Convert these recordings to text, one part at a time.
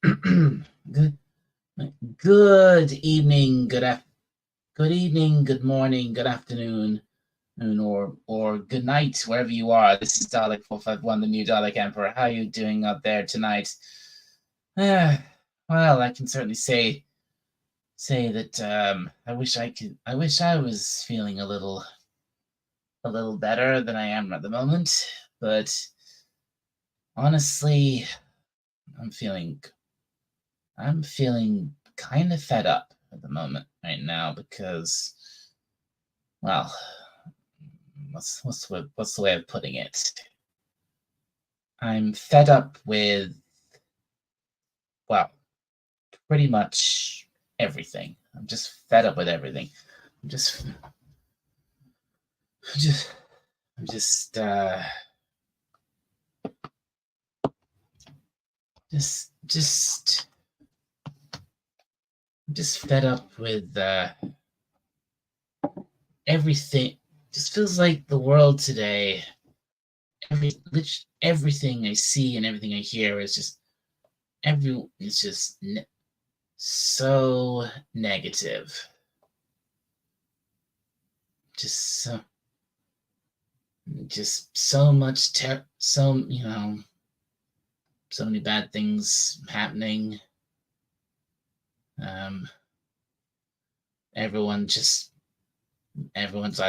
good, good evening, good evening, good morning, good afternoon, or good night, wherever you are. This is Dalek 451, the new Dalek Emperor. How are you doing out there tonight? Uh, well, I can certainly say that I wish I was feeling a little better than I am at the moment, but honestly, I'm feeling I'm feeling kind of fed up at the moment right now because, well, what's the way of putting it? I'm fed up with, well, pretty much everything. I'm just fed up with everything. I'm just I'm just I'm just I'm just fed up with everything. Just feels like the world today. Everything I see and everything I hear is just it's just so negative. Just so so much so many bad things happening. Um, everyone just everyone's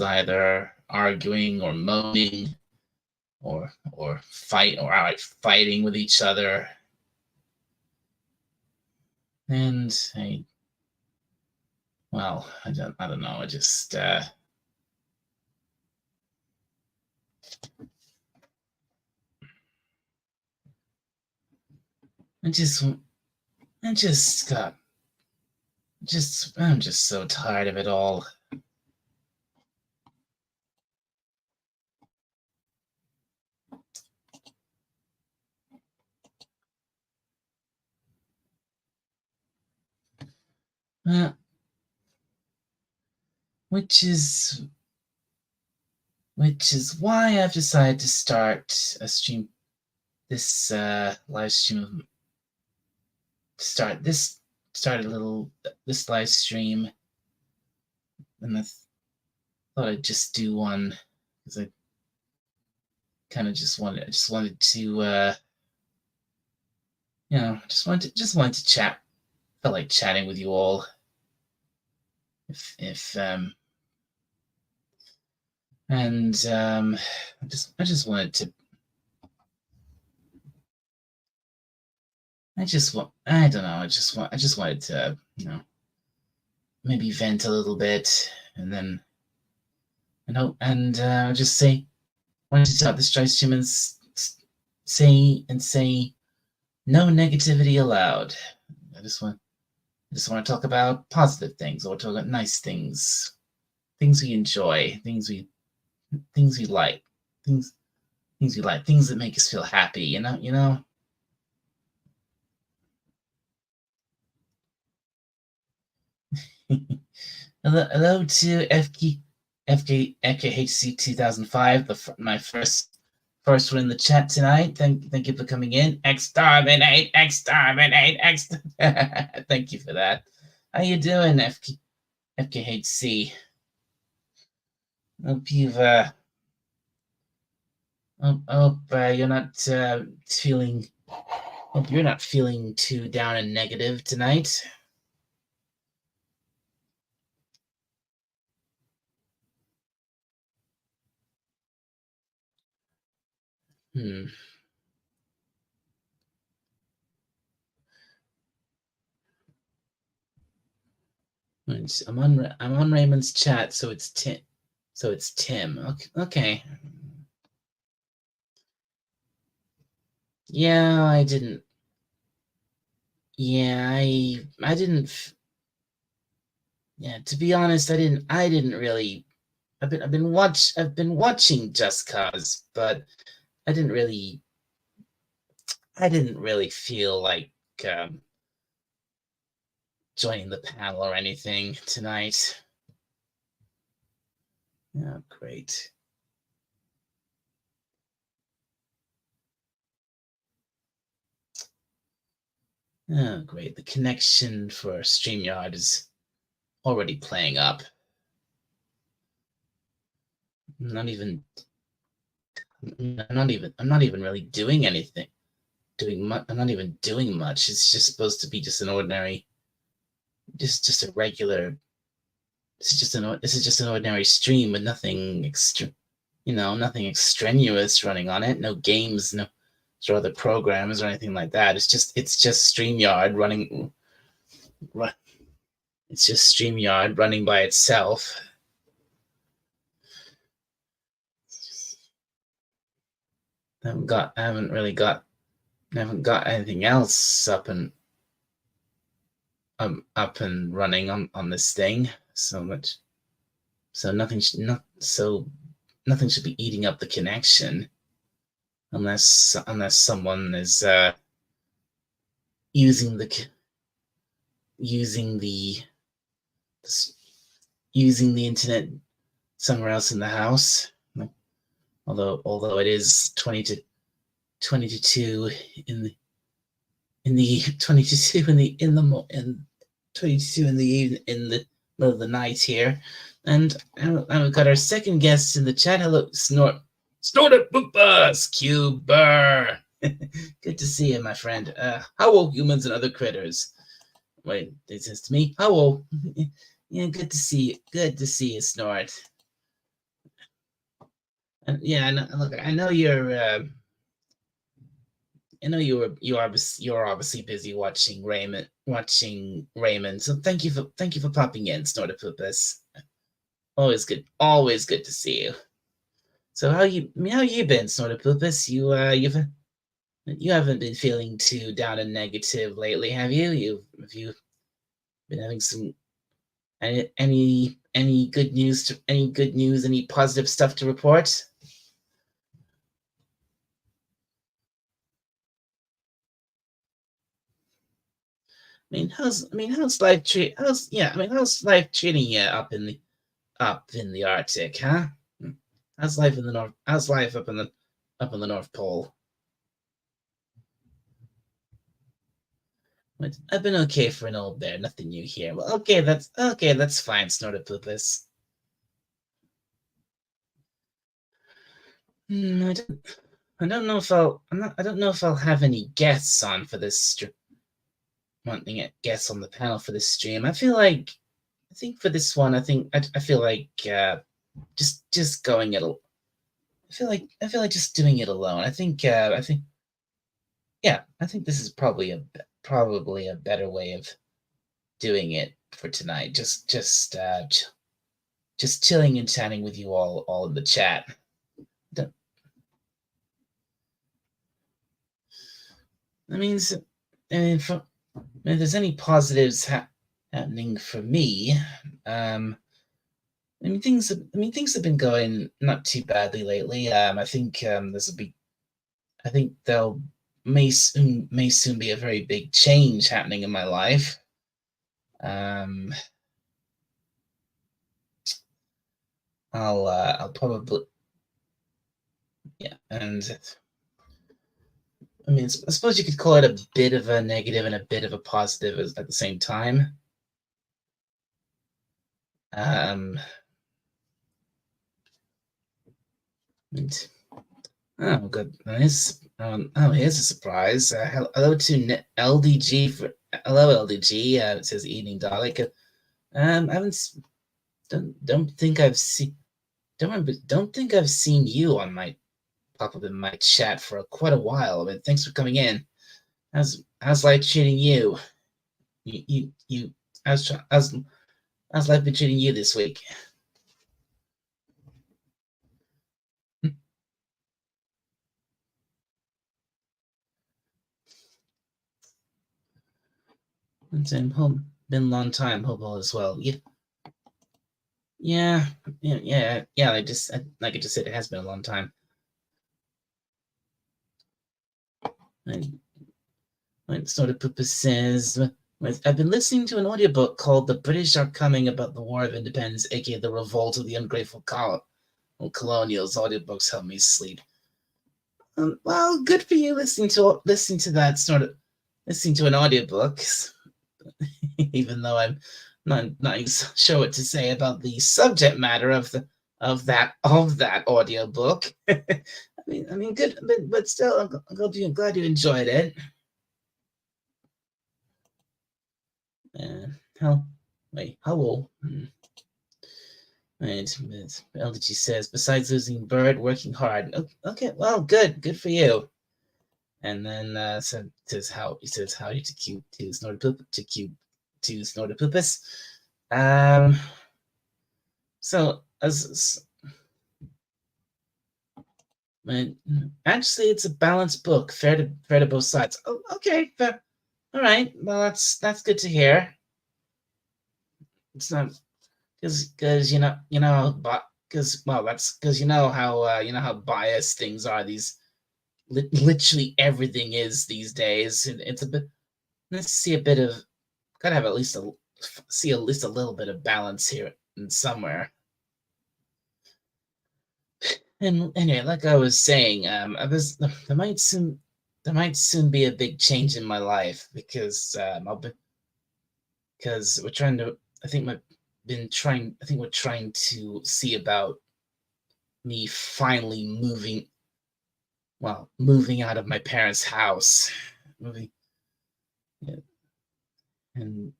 either arguing or moaning or outright fighting with each other. And I don't know. I just I just got just I'm just so tired of it all. Uh, which is why I've decided to start a stream, this live stream, start this start a little this live stream, and I thought I'd just do one because I kind of just wanted to just wanted to chat. Felt like chatting with you all. If and I just wanted to I don't know, I just wanted to, maybe vent a little bit, and then just say, why don't you start this live stream and say no negativity allowed. I just want I just want to talk about positive things, or talk about nice things, things we enjoy, things we like, things things that make us feel happy. Hello to FKHC 2005, my first one in the chat tonight. Thank you for coming in. Exterminate, exterminate, Thank you for that. How you doing, FKHC? Hope you've hope you're not feeling hope you're not feeling too down and negative tonight. Hmm. I'm on Raymond's chat, so it's Tim. Okay. Okay. Yeah, I didn't. Yeah, I didn't. Yeah, to be honest, I didn't really. I've been watching Just Cause, but I didn't really. I didn't really feel like joining the panel or anything tonight. Yeah, great. Oh, great. The connection for StreamYard is already playing up. I'm not even really doing anything. I'm not even doing much. It's just supposed to be just an ordinary, just a regular. This is just an ordinary stream with nothing nothing extraneous running on it. No games, no other programs or anything like that. It's just StreamYard running. It's just StreamYard running by itself. I haven't got anything else up and running on this thing so much. So nothing should be eating up the connection unless someone is using the internet somewhere else in the house. Although it is 20 to 2 in the 22 in the middle of the night here, and we've got our second guest in the chat. Hello, Snortapoopas Cuber. Good to see you, my friend. Hello, humans and other critters. Wait, it says to me, hello. Yeah, good to see you. Good to see you, Snort. And yeah, look, I know you're. I know you're obviously busy watching Raymond. So thank you for popping in, Snortapoopas. Always good to see you. So how you been, Snortapoopas? You haven't been feeling too down and negative lately, have you? Have you been having some any good news? Any positive stuff to report? How's life treating you up in the Arctic, huh? How's life in the North? How's life up in the North Pole? I've been okay for an old bear. Nothing new here. Well, okay, that's fine, Snortapoopas. I don't know if I'll have any guests on for this wanting guests on the panel for this stream. I think for this one, I feel like just going it. I feel like just doing it alone. I think this is probably a better way of doing it for tonight. Just chilling and chatting with you all in the chat. If there's any positives happening for me, things have been going not too badly lately. I think there may soon be a very big change happening in my life. I'll probably, and I suppose you could call it a bit of a negative and a bit of a positive at the same time. Oh, good. Nice. Here's a surprise. Hello to LDG. Hello, LDG. It says evening, Dalek. Don't think I've seen you on my pop up in my chat for quite a while. Thanks for coming in. How's life treating you? How's life been treating you this week? It's been a long time, Hobo as well. Yeah. Like I just said, it has been a long time. Snortapoopas says, I've been listening to an audiobook called The British Are Coming about the War of Independence, aka the Revolt of the Ungrateful Colonials. Audiobooks help me sleep. Well, good for you listening to that, listening to an audiobook, even though I'm not sure what to say about the subject matter of that audiobook. I mean, good, but still, I'm glad you enjoyed it. How? Wait, hello. Right, LDG says, besides losing Bird, working hard. Okay, well, good for you. And then says how he says howdy to cute to Snortopupus. So as actually, it's a balanced book, fair to both sides. Oh, okay, fair. All right. Well, that's good to hear. It's not because but because that's because how biased things are. These literally everything is these days. It's a bit. Let's see a bit of. Gotta have at least a little bit of balance here in somewhere. And anyway, like I was saying, there might soon be a big change in my life because because we're trying to. I think we're trying to see about me finally moving out of my parents' house, moving, yeah, and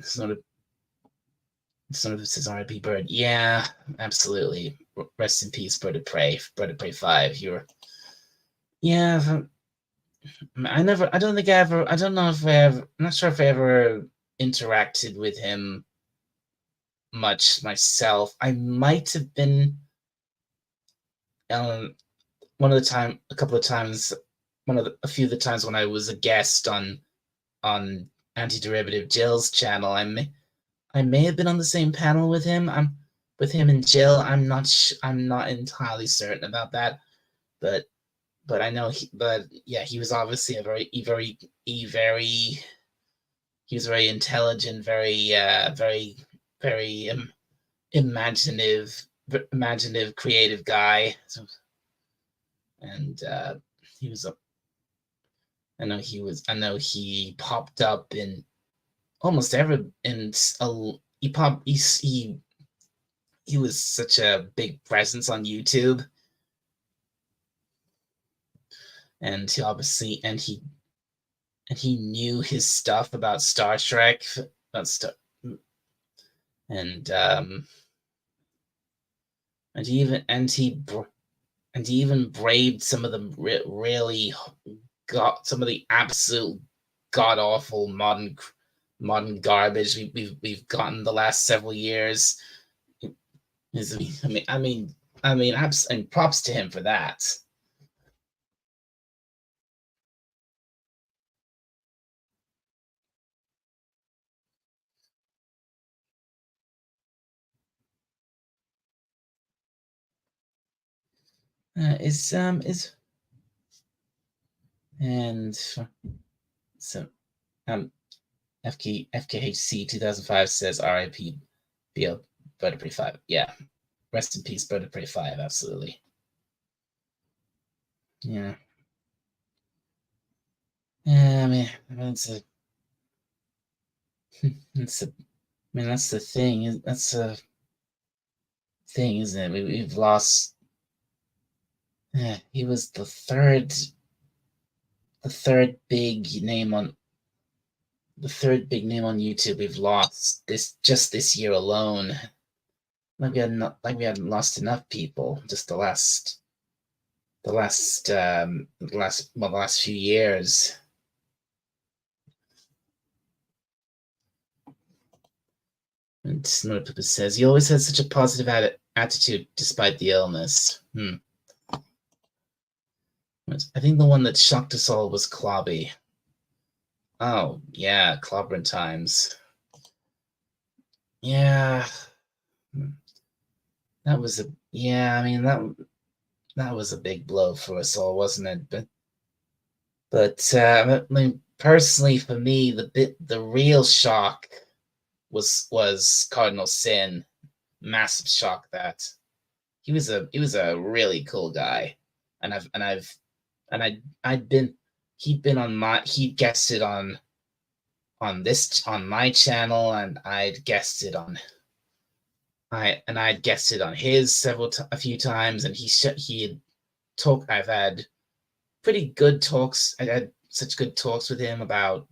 sort of says R.I.P. Bird. Yeah, absolutely. Rest in peace, Bird of Prey 5. Yeah. I don't think I ever. I don't know if I ever. I'm not sure if I ever interacted with him much myself. I might have been um, a couple of times, a few of the times when I was a guest on Anti-Derivative Jill's channel. I may have been on the same panel with him. I'm with him and Jill. I'm not entirely certain about that, but I know he was obviously he was very intelligent, very imaginative, creative guy. So, and he was a. I know he popped up in almost every in a. He popped. He was such a big presence on YouTube, and he obviously and he knew his stuff about Star Trek, about Star, and and he even braved some of the really got some of the absolute god awful modern garbage we've gotten the last several years. And props to him for that. Is and so FKHC 2005 says RIP BL Bird Prey 5. Yeah. Rest in peace, Bird Prey 5, absolutely. Yeah. Yeah, I mean that's the thing. That's a thing, isn't it? We've lost. Yeah, he was the third big name on YouTube we've lost this year alone. Like we hadn't lost enough people just the last few years. And Snowpippa says, "You always had such a positive attitude despite the illness." I think the one that shocked us all was Clobby. Oh, yeah, clobbering times. Yeah. That was that was a big blow for us all, wasn't it? But I mean, personally, for me, the real shock was Cardinal Sin. Massive shock that he was a really cool guy. I'd been he'd been on my he'd guested on my channel, and I'd guested on his a few times, and he had I've had pretty good talks. I had such good talks with him about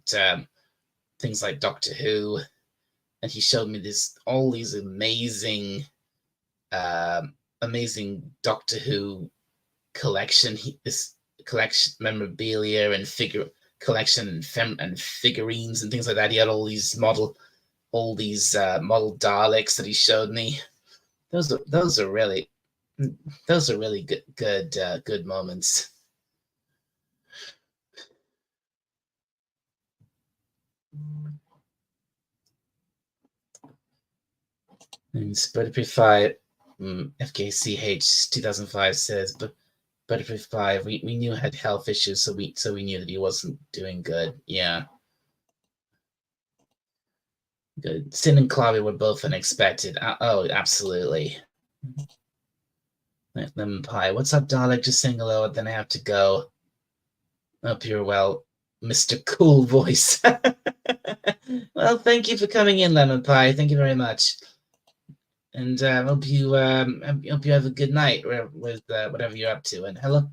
things like Doctor Who, and he showed me all these amazing Doctor Who collection. This collection memorabilia and collection and figurines and things like that. He had all these model Daleks that he showed me. Those are really good moments. And Butterfree 5, FKCH 2005 says, but Butterfree 5, we knew had health issues, so we knew that he wasn't doing good. Yeah. Good. Sin and Clavi were both unexpected. Oh, absolutely. Lemon Pie. What's up, Dalek? Just saying hello, then I have to go. Hope you're well, Mr. Cool Voice. Well, thank you for coming in, Lemon Pie. Thank you very much. And hope you have a good night with whatever you're up to. And hello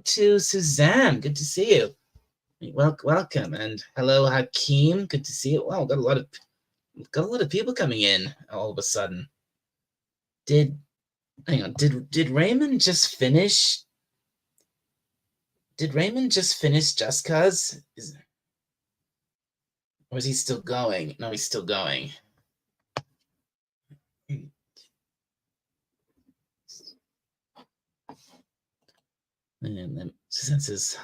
to Suzanne. Good to see you. Welcome. And hello, Hakeem. Good to see you. Wow, got a lot of people coming in all of a sudden. Did Raymond just finish? Did Raymond just finish Just Cause? Or is he still going? No, he's still going. And then senses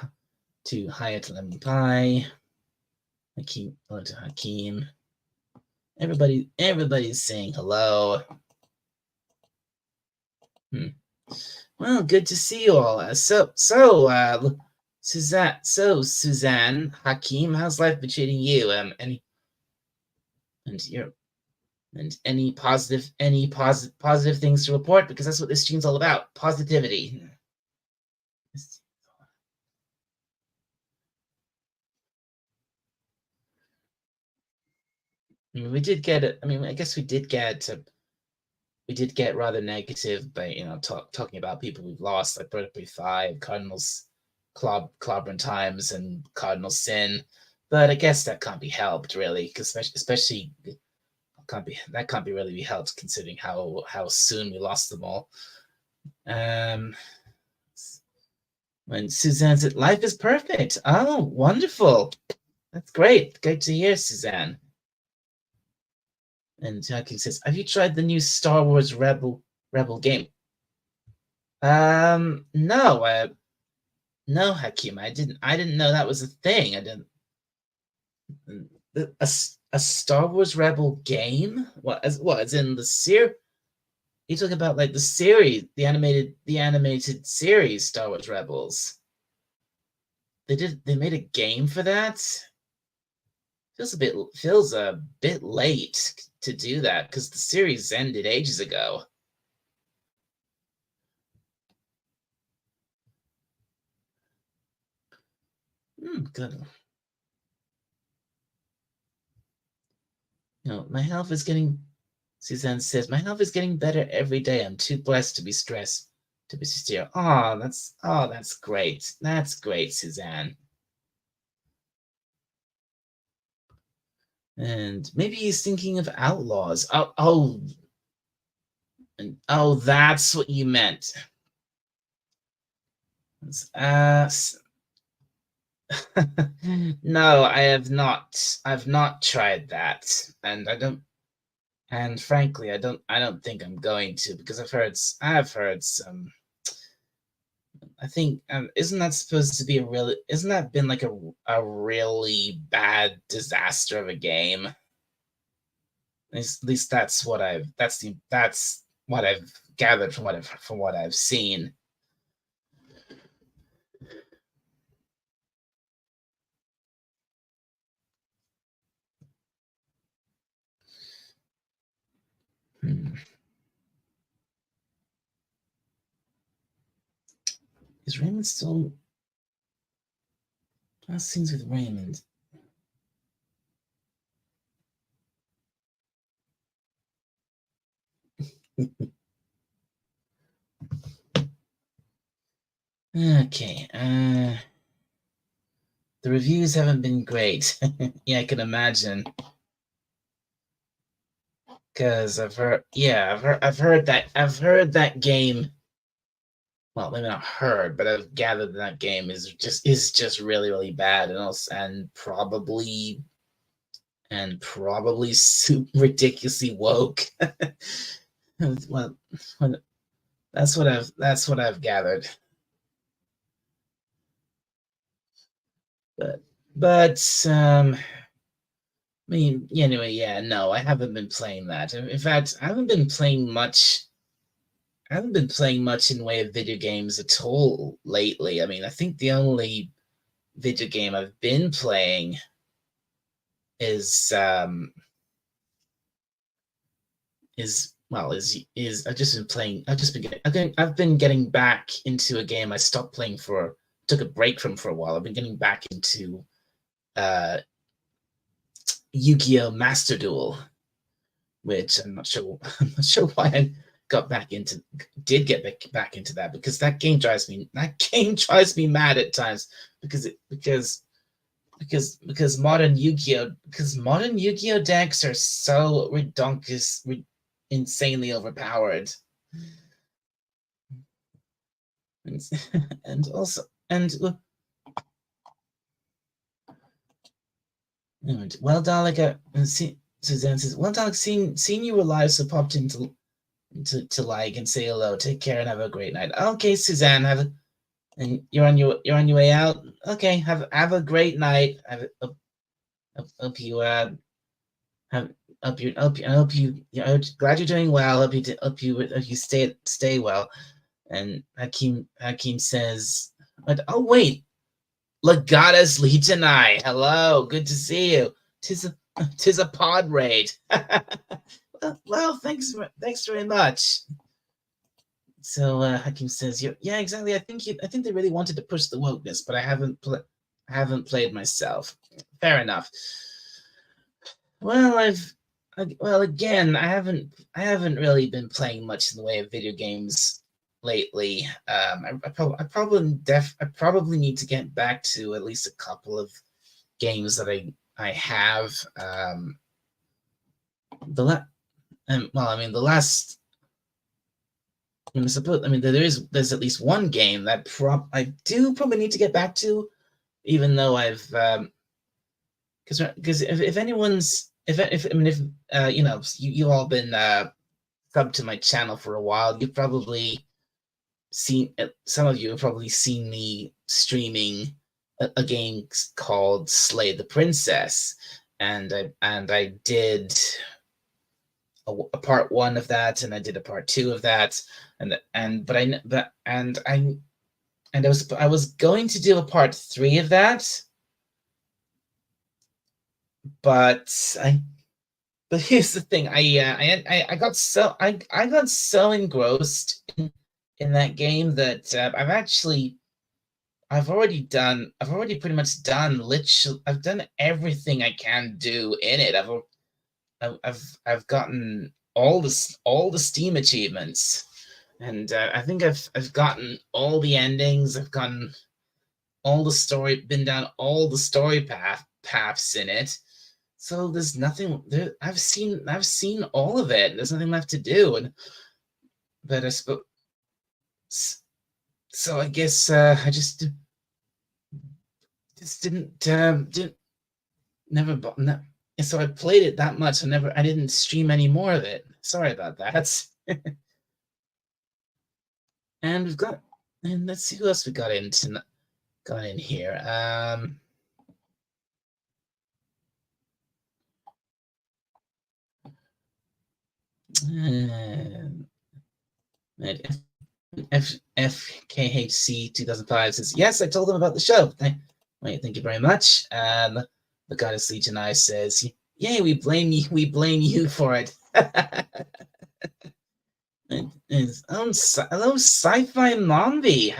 to Hyatt Lemon Pie. Hakeem, hello to Hakeem. Everybody's saying hello. Well, good to see you all. Suzanne, Hakeem, how's life been treating you? Any positive things to report, because that's what this stream's all about, positivity. I mean, we did get it. I mean, I guess we did get rather negative, but talking about people we've lost, like Butterfree 5, Cardinals, Clobbering Times, and Cardinal Sin. But I guess that can't be helped, really, because especially can't be really be helped considering how soon we lost them all. When Suzanne said, "Life is perfect." Oh, wonderful! That's great. Great to hear, Suzanne. And Jackie says, "Have you tried the new Star Wars Rebel game?" No, no, Hakeem. I didn't know that was a thing. I didn't. A Star Wars Rebel game? What? As in the series? You talk about like the series, the animated series, Star Wars Rebels. They made a game for that. Feels a bit late to do that because the series ended ages ago. Good. My health is getting. Suzanne says, "My health is getting better every day. I'm too blessed to be stressed, to be sincere." That's great. That's great, Suzanne. And maybe he's thinking of Outlaws. Oh, that's what you meant. No, I have not. I've not tried that, and I don't. And frankly, I don't think I'm going to, because I've heard some. I think isn't that supposed to be isn't that been like a really bad disaster of a game? At least that's what I've gathered from what I've seen. Is Raymond still? Last scenes with Raymond. Okay. The reviews haven't been great. Yeah, I can imagine. Because I've heard that game. Well, maybe not heard, but I've gathered that game is just really, really bad, and also, and probably ridiculously woke. well, that's what I've gathered. But I mean, anyway, yeah, no, I haven't been playing that. In fact, I haven't been playing much. I haven't been playing much in way of video games at all lately. I mean, I think the only video game I've been playing is I've been getting back into a game I stopped playing took a break from for a while. I've been getting back into Yu-Gi-Oh! Master Duel, which I'm not sure why I did get back into that, because that game drives me mad at times, because modern Yu-Gi-Oh decks are so redonkulous, insanely overpowered. And also, well, Dalek, Suzanne says, well, Dalek, seeing you were live, so popped into to like and say hello. Take care and have a great night. Okay, Suzanne, and you're on your way out. Okay, have a great night. Hope you glad you're doing well. Hope you stay well. And Hakeem says, oh wait, Legata's Legionai. Hello, good to see you. Tis a pod raid. Well, thanks very much. So Hakeem says, yeah, exactly. I think they really wanted to push the wokeness, but I haven't played myself. Fair enough. Well, again, I haven't really been playing much in the way of video games lately. I probably need to get back to at least a couple of games that I have. The last. There's at least one game that I do probably need to get back to, even though I've because if anyone's if you all been subbed to my channel for a while, you've probably seen, some of you have probably seen me streaming a game called Slay the Princess, and I did a part 1 of that, and I did a part 2 of that, I was going to do a part 3 of that, but here's the thing. I got so engrossed in that game that I've already pretty much done I've done everything I can do in it. I've gotten all the Steam achievements, and I think I've gotten all the endings. I've gotten all the story, been down all the story paths in it. So there's nothing there. I've seen all of it. There's nothing left to do, but I suppose. So I guess I just didn't never. So I played it that much. I didn't stream any more of it. Sorry about that. And let's see who else we got in here. FKHC 2005 says, yes, I told them about the show. Thank you very much. The Goddess Legion I says, yay, we blame you for it. Hello, Sci-Fi Mombi.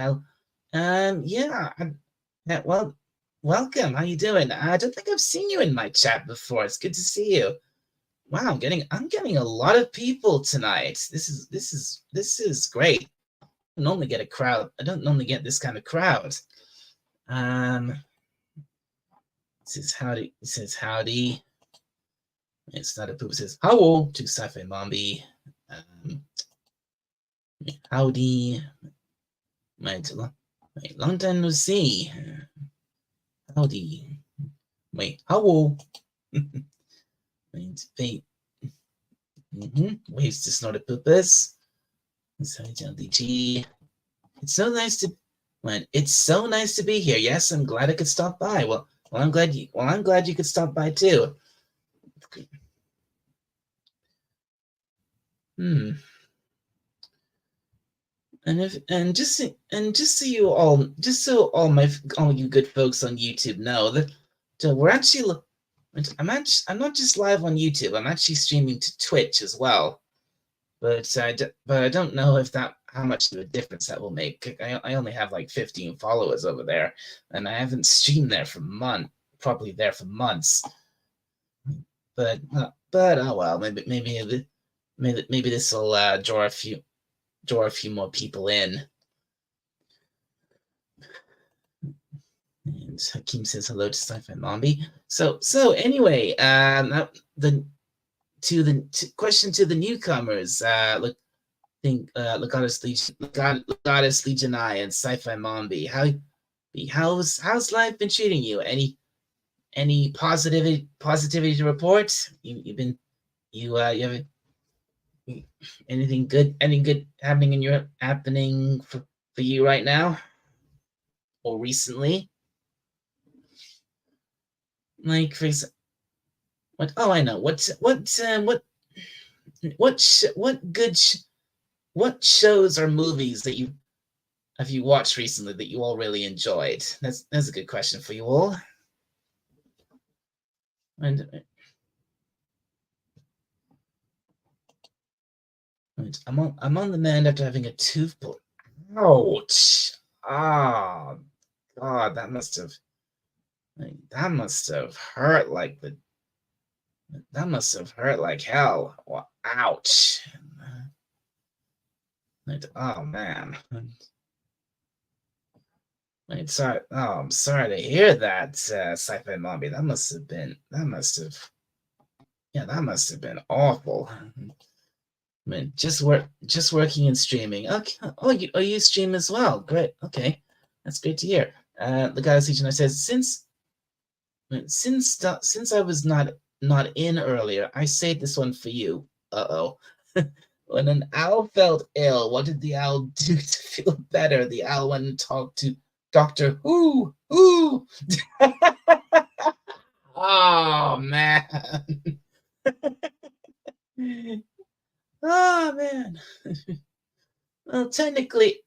Yeah. Well, welcome. How you doing? I don't think I've seen you in my chat before. It's good to see you. Wow, I'm getting a lot of people tonight. This is great. I don't normally get a crowd. I don't normally get this kind of crowd. Um, it says howdy. It says howdy. It's not a poop. It says hello to Sci-Fi Mombi. Um, howdy. Wait, long time no see. Howdy. Wait, hello. Wait. Waves to Snorted Poopus. Sorry, LDG. It's so nice to be here. Yes, I'm glad I could stop by. I'm glad you could stop by too. And just so all you good folks on YouTube know that we're actually I'm not just live on YouTube. I'm actually streaming to Twitch as well. But I don't know if how much of a difference that will make. I only have like 15 followers over there, and I haven't streamed there for months. But oh well, maybe this will draw a few more people in. And Hakeem says hello to Sci-Fi Mombi. So anyway, question to the newcomers. Legatus Legion I and Sci-Fi Mombi. How's life been treating you? Any positivity to report? You have anything good happening for you right now or recently? Like for example, I know what shows or movies that you watched recently that you all really enjoyed? That's a good question for you all. And I'm on the mend after having a tooth pulled. Ouch! Oh God, that must have hurt like hell. Well, ouch! Oh man. I'm sorry to hear that, Sci-Fi Mombi. That must have been awful. I mean, just working and streaming. Okay. Oh, you stream as well. Great. Okay, that's great to hear. The guy teaching says since I was not in earlier, I saved this one for you. Uh-oh. When an owl felt ill, what did the owl do to feel better? The owl went and talked to Doctor Who. Oh man. Oh man. Well, technically,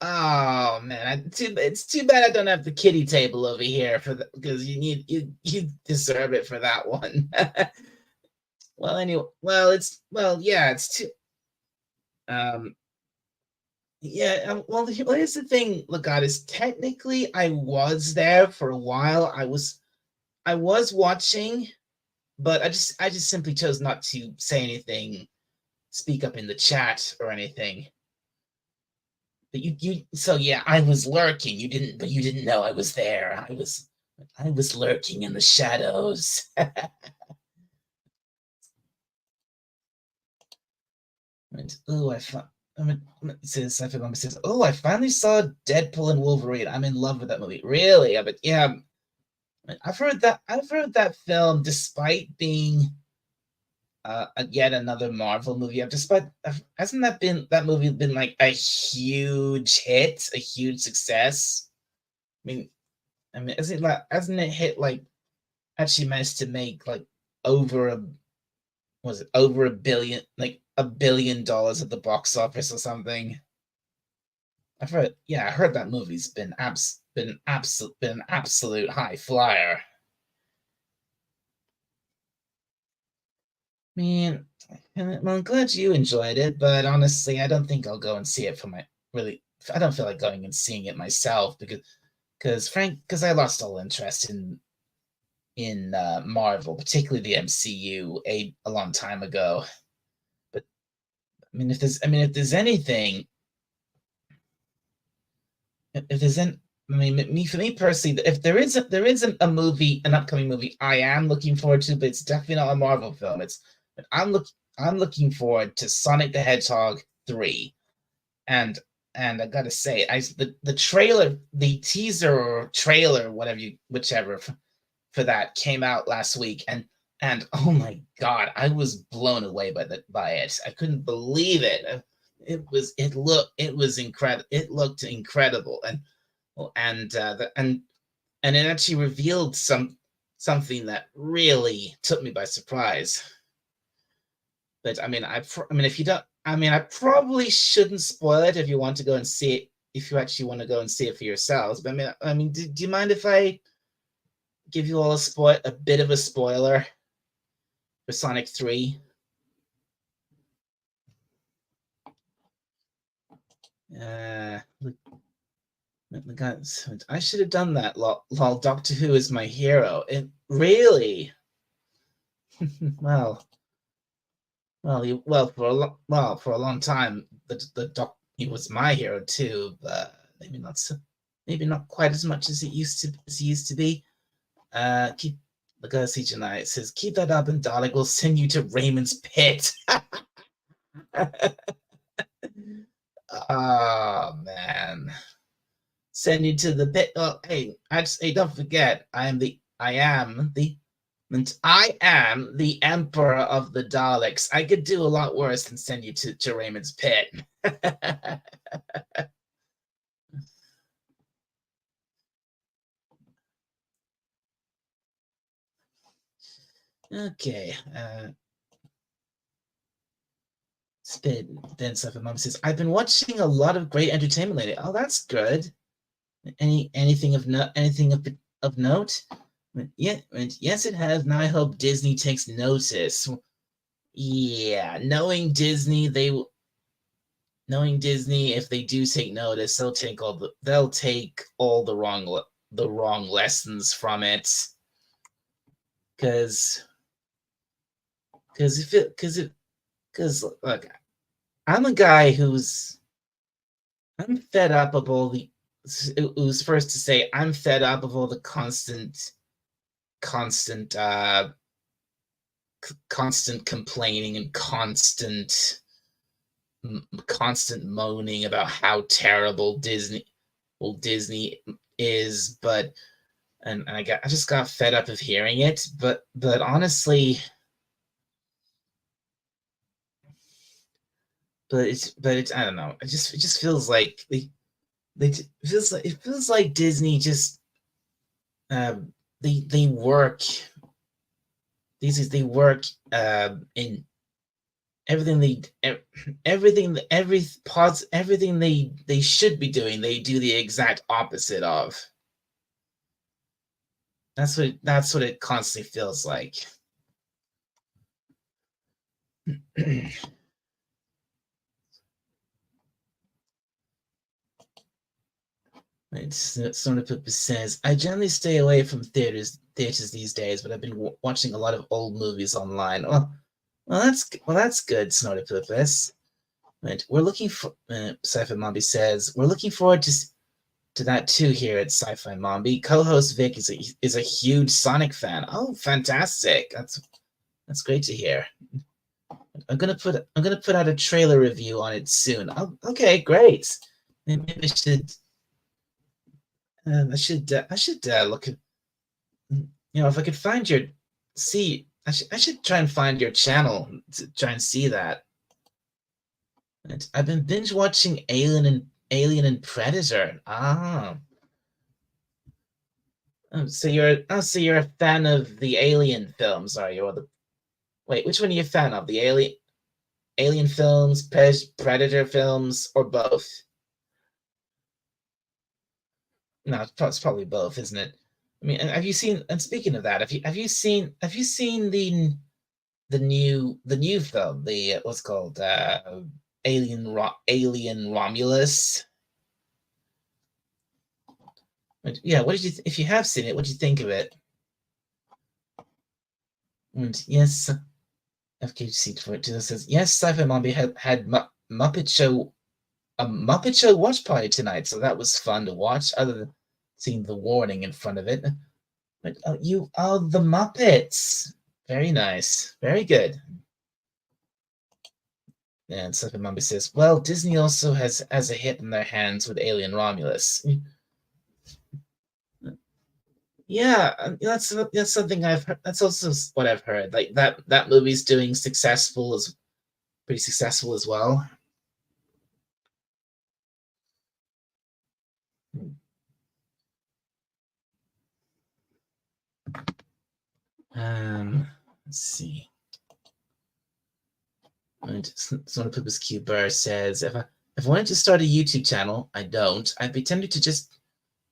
oh man, it's too bad I don't have the kitty table over here because you deserve it for that one. Well, anyway, it's too. Well, here's the thing, Legatus. Technically, I was there for a while. I was watching, but I just simply chose not to say anything, speak up in the chat or anything. But so yeah, I was lurking. You didn't know I was there. I was lurking in the shadows. Says, "Oh, I finally saw Deadpool and Wolverine. I'm in love with that movie." Really? But yeah, I've heard that film, despite being yet another Marvel movie. Hasn't that movie been like a huge hit, a huge success? I mean, hasn't it hit like actually managed to make like over a billion, like $1 billion at the box office or something? I heard that movie's been an absolute high flyer. I mean, well, I'm glad you enjoyed it, but honestly, I don't think I'll go and see it for my. really. I don't feel like going and seeing it myself because I lost all interest in Marvel, particularly the MCU, a long time ago. But if there's anything, if there's an I mean, for me personally, if there is a movie, an upcoming movie, I am looking forward to, but it's definitely not a Marvel film. I'm looking forward to Sonic the Hedgehog 3, and I gotta say, the trailer, the teaser or trailer, whichever for that came out last week, and oh my god, I was blown away by it. I couldn't believe it. It was incredible. It looked incredible, and it actually revealed something that really took me by surprise. But I mean, if you don't, I probably shouldn't spoil it if you want to go and see it. If you actually want to go and see it for yourselves. But do you mind if I give you all a bit of a spoiler for Sonic 3? I should have done that. Lol, Doctor Who is my hero. It really? well, for a long time, the Doc, he was my hero too, but maybe not quite as much as he used to be. Keep the guy CGI says, keep that up, and Dalek will send you to Raymond's pit. Oh man, send you to the pit. Oh, hey, don't forget, I am the emperor of the Daleks. I could do a lot worse than send you to Raymond's pit. Okay. Then Suffer Mom says, I've been watching a lot of great entertainment lately. Oh, that's good. Anything of note? Yeah, yes, it has. Now I hope Disney takes notice. Yeah, knowing Disney, if they do take notice, they'll take all the wrong lessons from it. Because look, I'm a guy I'm fed up of all the who's first to say I'm fed up of all the constant complaining and constant moaning about how terrible Disney is, but I just got fed up of hearing it. But honestly, but I don't know. It just feels like it feels like Disney just they work in everything they should be doing, they do the exact opposite of. That's what it constantly feels like. Sonapip says, I generally stay away from theaters these days, but I've been watching a lot of old movies online. Well, that's good, Sonapipus. Right, we're looking for. Sci-Fi Mombi says, we're looking forward to that too here at Sci-Fi Mombi. Co-host Vic is a huge Sonic fan. Oh, fantastic! That's great to hear. I'm gonna put out a trailer review on it soon. Oh, okay, great. Maybe I should. I should look at. If I could find I should try and find your channel to try and see that. I've been binge watching Alien and Predator. So you're a fan of the Alien films, are you? Wait, which one are you a fan of? The Alien films, Predator films, or both? No, it's probably both, isn't it? I mean, have you seen? And speaking of that, have you seen the new film? The what's called Alien Romulus. Yeah, what did you if you have seen it, what did you think of it? And yes, FKC for it says yes, Sci-Fi Mombi had Muppet Show a Muppet Show watch party tonight, so that was fun to watch. Other than seeing the warning in front of it, but the Muppets, very nice, very good. And Sci-Fi Mombi says, well, Disney also has a hit in their hands with Alien Romulus. Yeah, that's something I've heard. That's also what I've heard. Like that movie's doing pretty successful as well. Let's see. And Sonapoopa's Cute Bear says, if I wanted to start a YouTube channel, I don't. I'd be tempted to just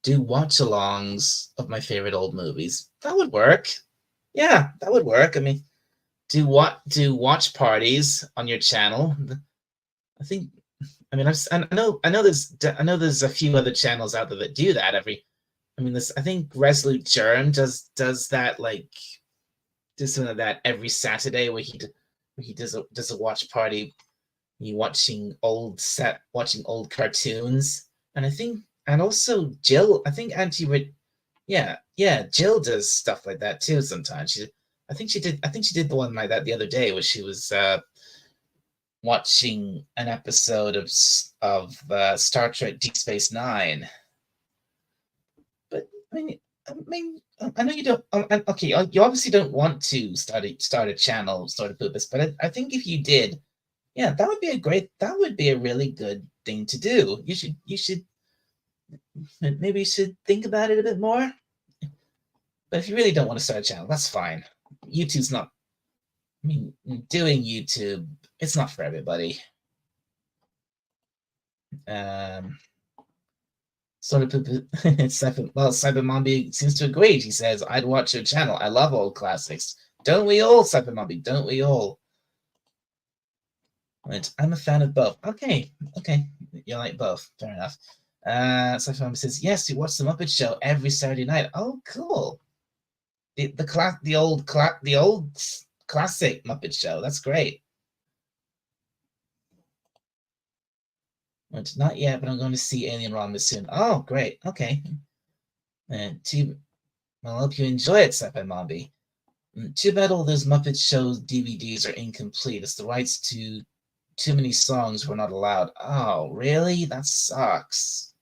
do watch-alongs of my favorite old movies. That would work. Yeah, that would work. I mean, do watch parties on your channel. I think. I mean, I know there's a few other channels out there that do that every. I mean, I think Resolute Germ does that like does something like that every Saturday where he does a watch party. You watching old cartoons, and I think and also Jill. I think Jill does stuff like that too sometimes. I think she did the one like that the other day where she was watching an episode of Star Trek Deep Space Nine. But I mean, I know you don't. Okay, you obviously don't want to start a channel, start a purpose. But I think if you did, yeah, that would be a really good thing to do. You should maybe you should think about it a bit more. But if you really don't want to start a channel, that's fine. YouTube's not. I mean, doing YouTube, it's not for everybody. Cyber Mombi seems to agree. He says, I'd watch your channel. I love old classics. Don't we all, Cyber Mombi? Don't we all? Right. I'm a fan of both. Okay. You like both. Fair enough. Cyber Mombi says, yes, you watch the Muppet Show every Saturday night. Oh, cool. The old classic Muppet Show. That's great. Not yet, but I'm going to see Alien Romulus soon. Oh, great. Okay. And I hope you enjoy it, Sci-Fi Mombi. Too bad all those Muppet Show DVDs are incomplete, as the rights to too many songs were not allowed. Oh, really? That sucks.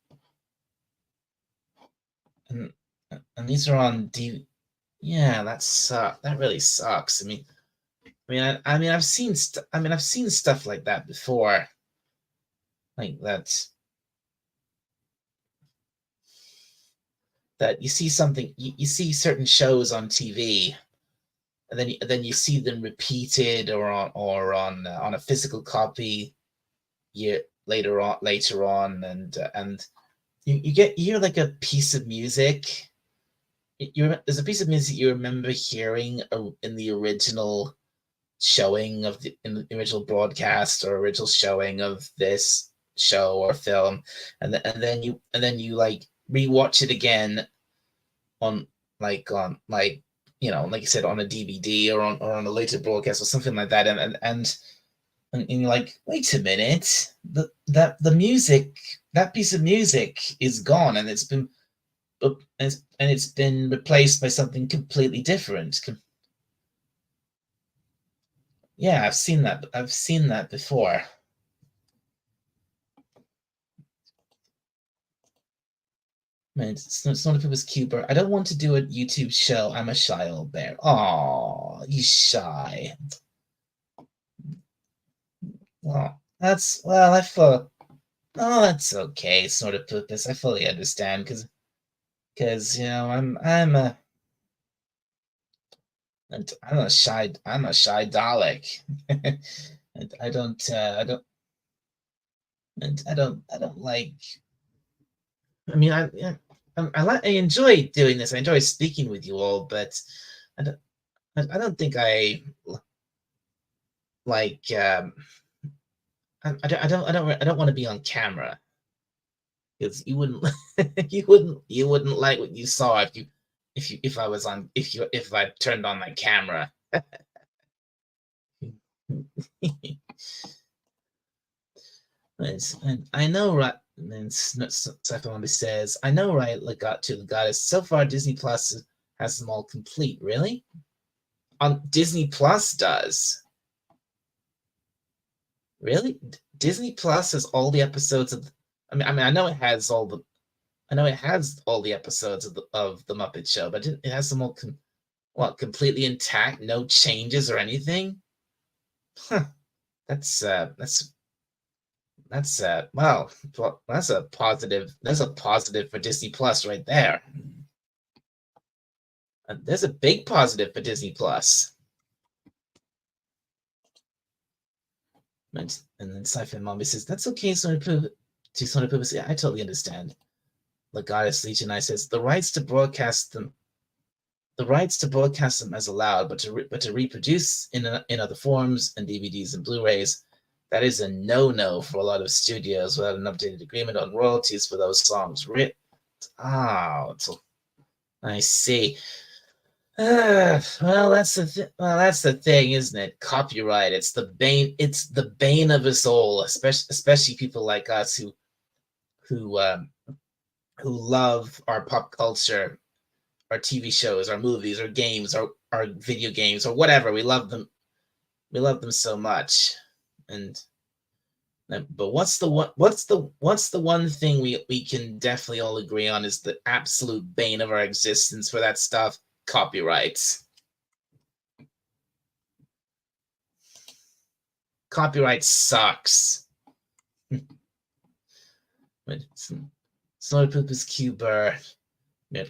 And these are on DVD. Yeah, that really sucks. I mean, I've seen stuff like that before. Like that you see something, you see certain shows on TV, and then you see them repeated or on a physical copy later on, and you hear like a piece of music. There's a piece of music you remember hearing in the original showing in the original broadcast or original showing of this show or film, and then you like rewatch it again on like you said, on a DVD or on a later broadcast or something like that, and you're like, wait a minute, the music, that piece of music is gone, and it's been replaced by something completely different. Yeah, I've seen that before. Man, it's not if it was Cuber. I don't want to do a YouTube show. I'm a shy old bear. Oh, you shy. Well, I thought. Oh, that's okay. Sort of purpose. I fully understand because I'm a shy Dalek. And I don't like. I mean, I enjoy doing this. I enjoy speaking with you all, but I don't think I like. I don't want to be on camera because you wouldn't you wouldn't like what you saw if I was on if I turned on my camera. And I know, right? And Sci-Fi says, "I know, right? Like, got to the goddess. So far, Disney Plus has them all complete. Really? On Disney Plus does. Really? Disney Plus has all the episodes of. I know it has all the. I know it has all the episodes of the Muppet Show, but it has them all completely intact, no changes or anything. Huh. That's well, that's a positive. That's a positive for Disney Plus right there. There's a big positive for Disney Plus. And then Sci-Fi Mommy says, "That's okay, Sony Pooh." To Sony Pooh, yeah, I totally understand. The Goddess Legion I says, "The rights to broadcast them as allowed, but to reproduce in other forms and DVDs and Blu-rays, that is a no-no for a lot of studios without an updated agreement on royalties for those songs written out." I see. Well, that's the thing, isn't it? Copyright. It's the bane. It's the bane of us all, especially people like us who love our pop culture, our TV shows, our movies, our games, our video games, or whatever. We love them. We love them so much. But what's the one thing we can definitely all agree on is the absolute bane of our existence for that stuff? Copyrights. Copyright sucks. Snowy Poop is Cuber.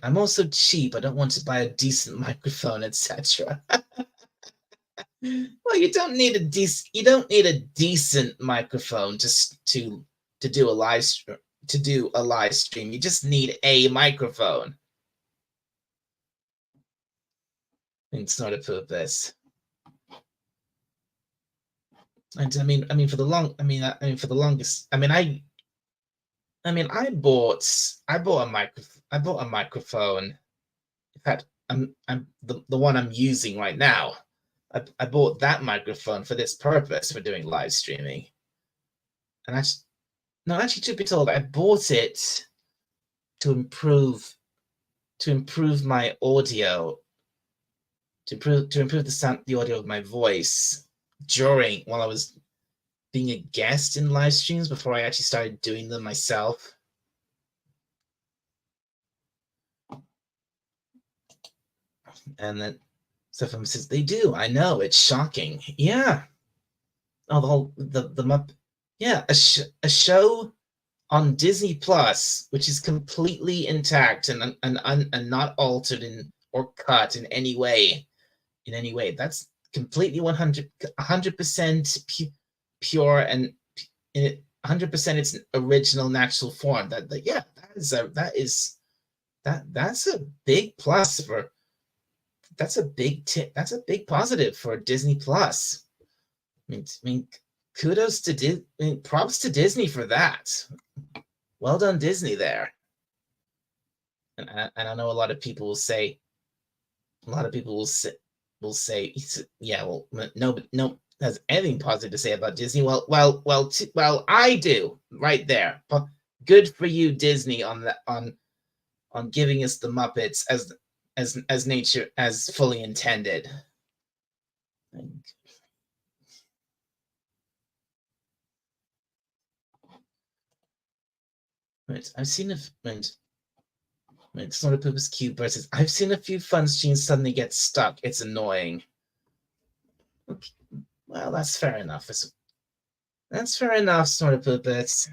I'm also cheap. I don't want to buy a decent microphone, etc. Well, you don't need a decent microphone just to do a live stream. You just need a microphone. It's not a purpose. And I mean for the longest, I bought a microphone. In fact, I'm the one I'm using right now. I bought that microphone for this purpose, for doing live streaming. And actually, to be told, I bought it to improve my audio, to improve the audio of my voice while I was being a guest in live streams before I actually started doing them myself. And then Stefan says, "They do. I know. It's shocking." Yeah. Oh, a show on Disney Plus, which is completely intact and not altered or cut in any way. That's completely 100% pure and 100% its original natural form. That's a big plus for. That's a big positive for Disney Plus. I mean, kudos to props to Disney for that. Well done, Disney there. And I know a lot of people will say, yeah, well, no has anything positive to say about Disney. Well, I do right there. Good for you, Disney, on giving us the Muppets as nature as fully intended. Right, I've seen it's not a purpose cube versus. I've seen a few fun streams suddenly get stuck. It's annoying. Okay. Well, that's fair enough. That's fair enough, sort of purpose.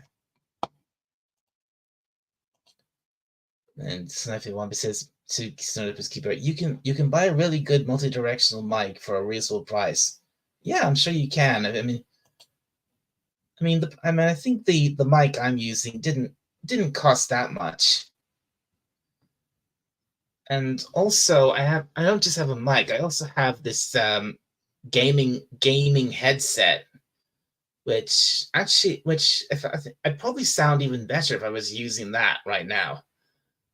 And Sniffy Wambi says to Snowdipper's Keeper, you can buy a really good multi-directional mic for a reasonable price. Yeah, I'm sure you can. I think the mic I'm using didn't cost that much. And also, I don't just have a mic. I also have this gaming headset which if I'd probably sound even better if I was using that right now.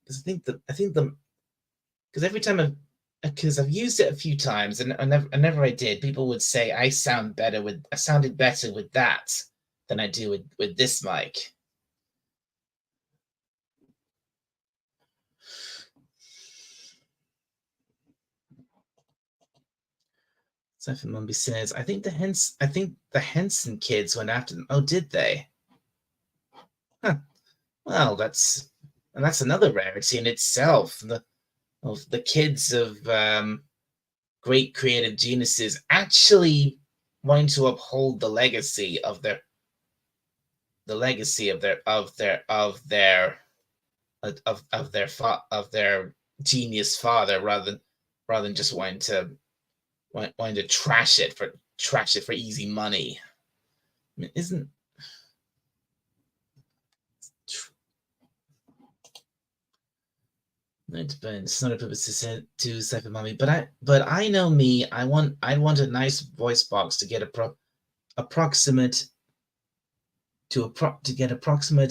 Because I think the because every time I've used it a few times, and whenever I did, people would say I sounded better with that than I do with this mic. Sophie Mumby says, I think the Henson kids went after them. Oh, did they? Huh. Well, that's another rarity in itself. The kids of great creative geniuses actually wanting to uphold the legacy of their genius father, rather than just wanting to trash it for easy money. I mean, isn't it's not a purpose to Cypher Mommy, but I know me. I'd want a nice voice box to get approximate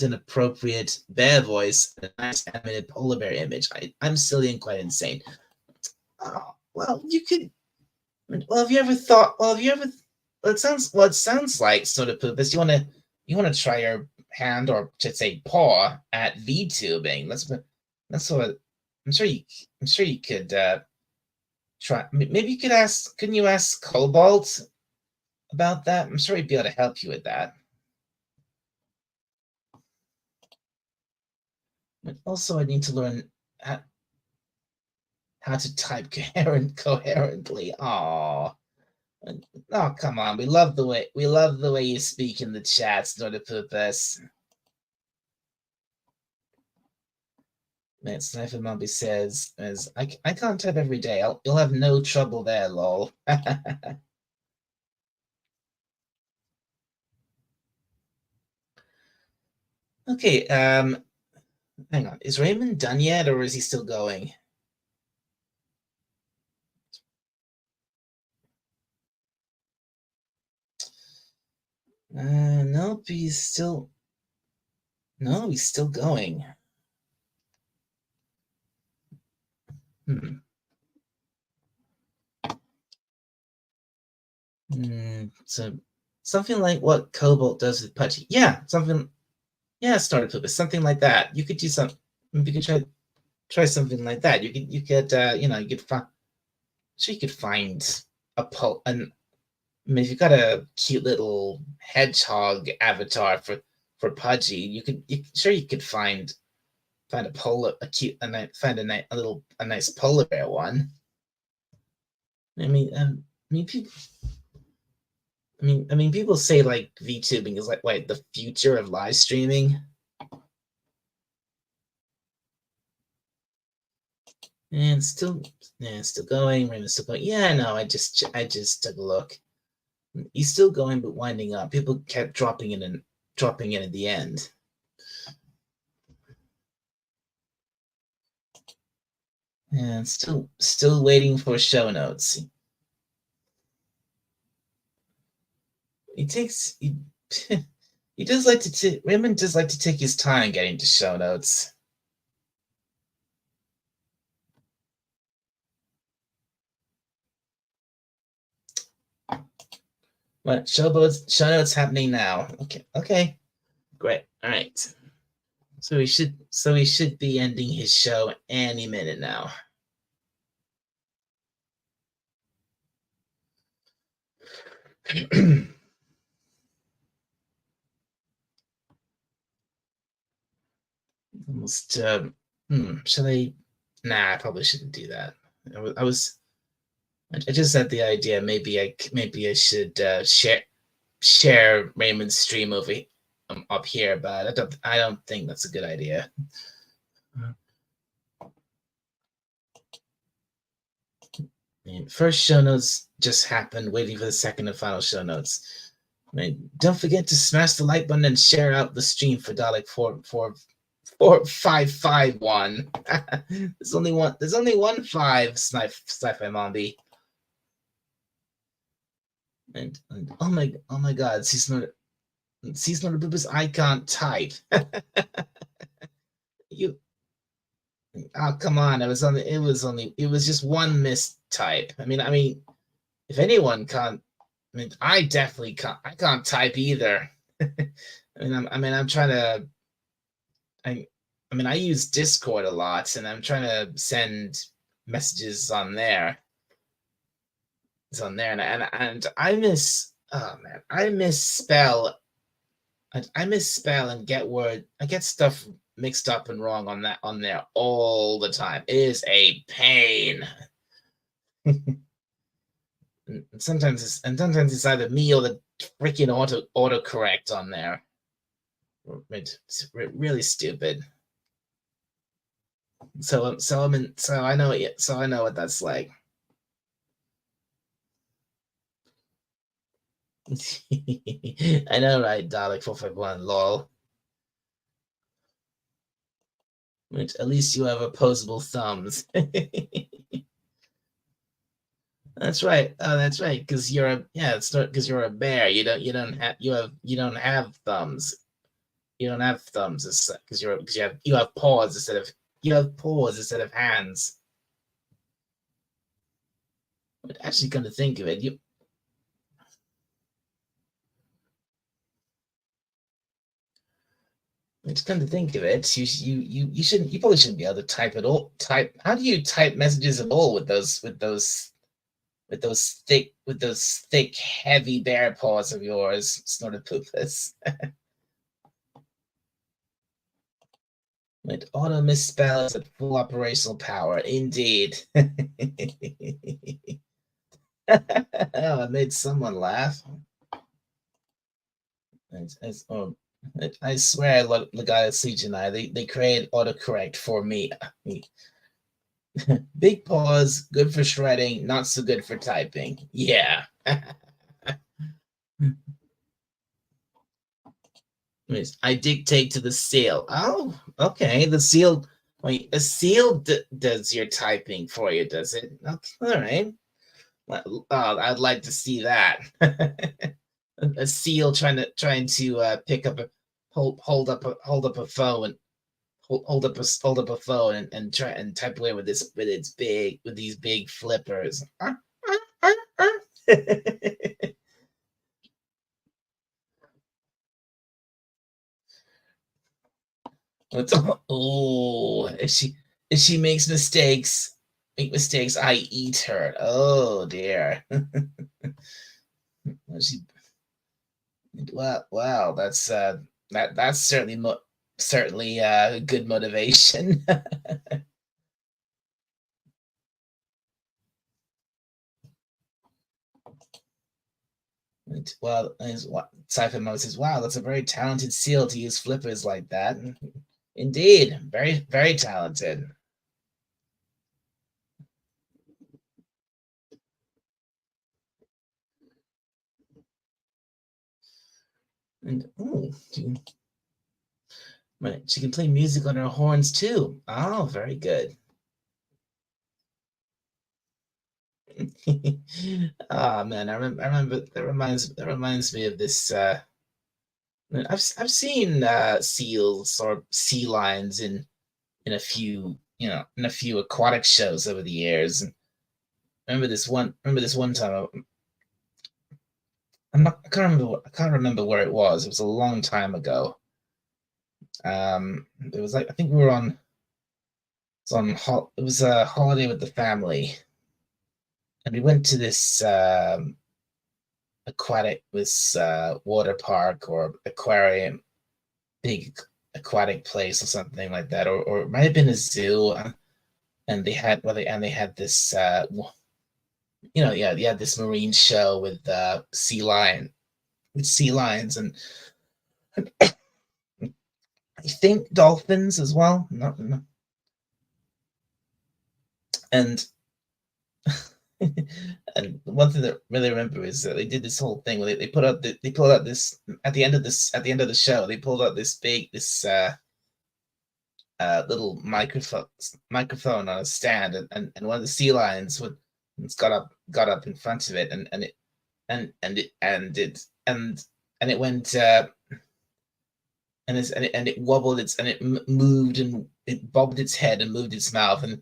and appropriate bear voice, and a nice animated polar bear image. I'm silly and quite insane. Well, you could. Well, have you ever thought? Well, have you ever? Well, it sounds like sort of purpose. You want to try your hand, or should say paw, at VTubing. That's what I'm sure you could try. Maybe you could ask. Couldn't you ask Cobalt about that? I'm sure he'd be able to help you with that. But also, I need to learn how to type coherently. Oh, come on. We love the way you speak in the chats, not a purpose. Sniper Mumby says, I can't type every day. You'll have no trouble there, lol. Okay, hang on. Is Raymond done yet, or is he still going? Nope, he's still going. So something like what Cobalt does with Pudgy. Yeah, started purpose, something like that. You could do something. You could try something like that. You could find a I mean, if you've got a cute little hedgehog avatar for Pudgy, you could find a nice polar bear one. I mean, people say like VTubing is like the future of live streaming. And still going. Raymond's still going. Yeah, no, I just took a look. He's still going, but winding up. People kept dropping in at the end. And still waiting for show notes. He does like to Raymond does like to take his time getting to show notes. What show notes happening now? Okay, great. All right. So he should be ending his show any minute now. Almost. Should I? Nah, I probably shouldn't do that. I just had the idea. Maybe I should share Raymond's stream over up here, but I don't think that's a good idea. First show notes just happened. Waiting for the second and final show notes. Don't forget to smash the like button and share out the stream for Dalek 4551. There's only one 5, Sci-Fi Mombi. And oh my God, seasonal purpose. I can't type. You oh come on! It was just one mistype. I mean, if anyone can't, I definitely can't. I can't type either. I'm trying to. I, I use Discord a lot, and I'm trying to send messages on there. It's on there, and I miss. Oh man, I misspell. I misspell and get word. I get stuff mixed up and wrong on there all the time. It is a pain. And sometimes it's either me or the freaking autocorrect on there. It's really stupid. So I know what that's like. I know, right? Dalek 451, lol. Which at least you have opposable thumbs. That's right. Oh, that's right. Because it's not because you're a bear. You don't have thumbs. You don't have thumbs because you have paws instead of hands. But actually, come to think of it, you probably shouldn't be able to type at all. How do you type messages at all with those thick heavy bear paws of yours, Snortopoopas? It auto misspells at full operational power. Indeed. Oh, I made someone laugh. I swear, the guy at CGI, they created autocorrect for me. Big paws, good for shredding, not so good for typing. Yeah. I dictate to the seal. Oh, okay. The seal. Wait, a seal does your typing for you, does it? Okay, all right. Well, I'd like to see that. A seal trying to pick up a hold up a phone, hold up a phone and try and type away with these big flippers. Oh, if she makes make mistakes, I eat her. Oh dear. she, wow, that's certainly good motivation. Well, Cypher Mode says, "Wow, that's a very talented seal to use flippers like that." Indeed, very very talented. And she can play music on her horns too. Oh, very good. Oh man, I remember that reminds me of this. I've seen seals or sea lions in a few aquatic shows over the years. And remember this one time. I can't remember where it was. It was a long time ago. It was like I think we were on. It was a holiday with the family, and we went to this water park or aquarium, big aquatic place or something like that, or it might have been a zoo, and they had this this marine show with sea lions and I think dolphins as well. No. And and one thing that I really remember is that they did this whole thing where they pulled out this at the end of the show. They pulled out this little microphone on a stand, and one of the sea lions got up in front of it, and it went and it wobbled its and it moved and it bobbed its head and moved its mouth and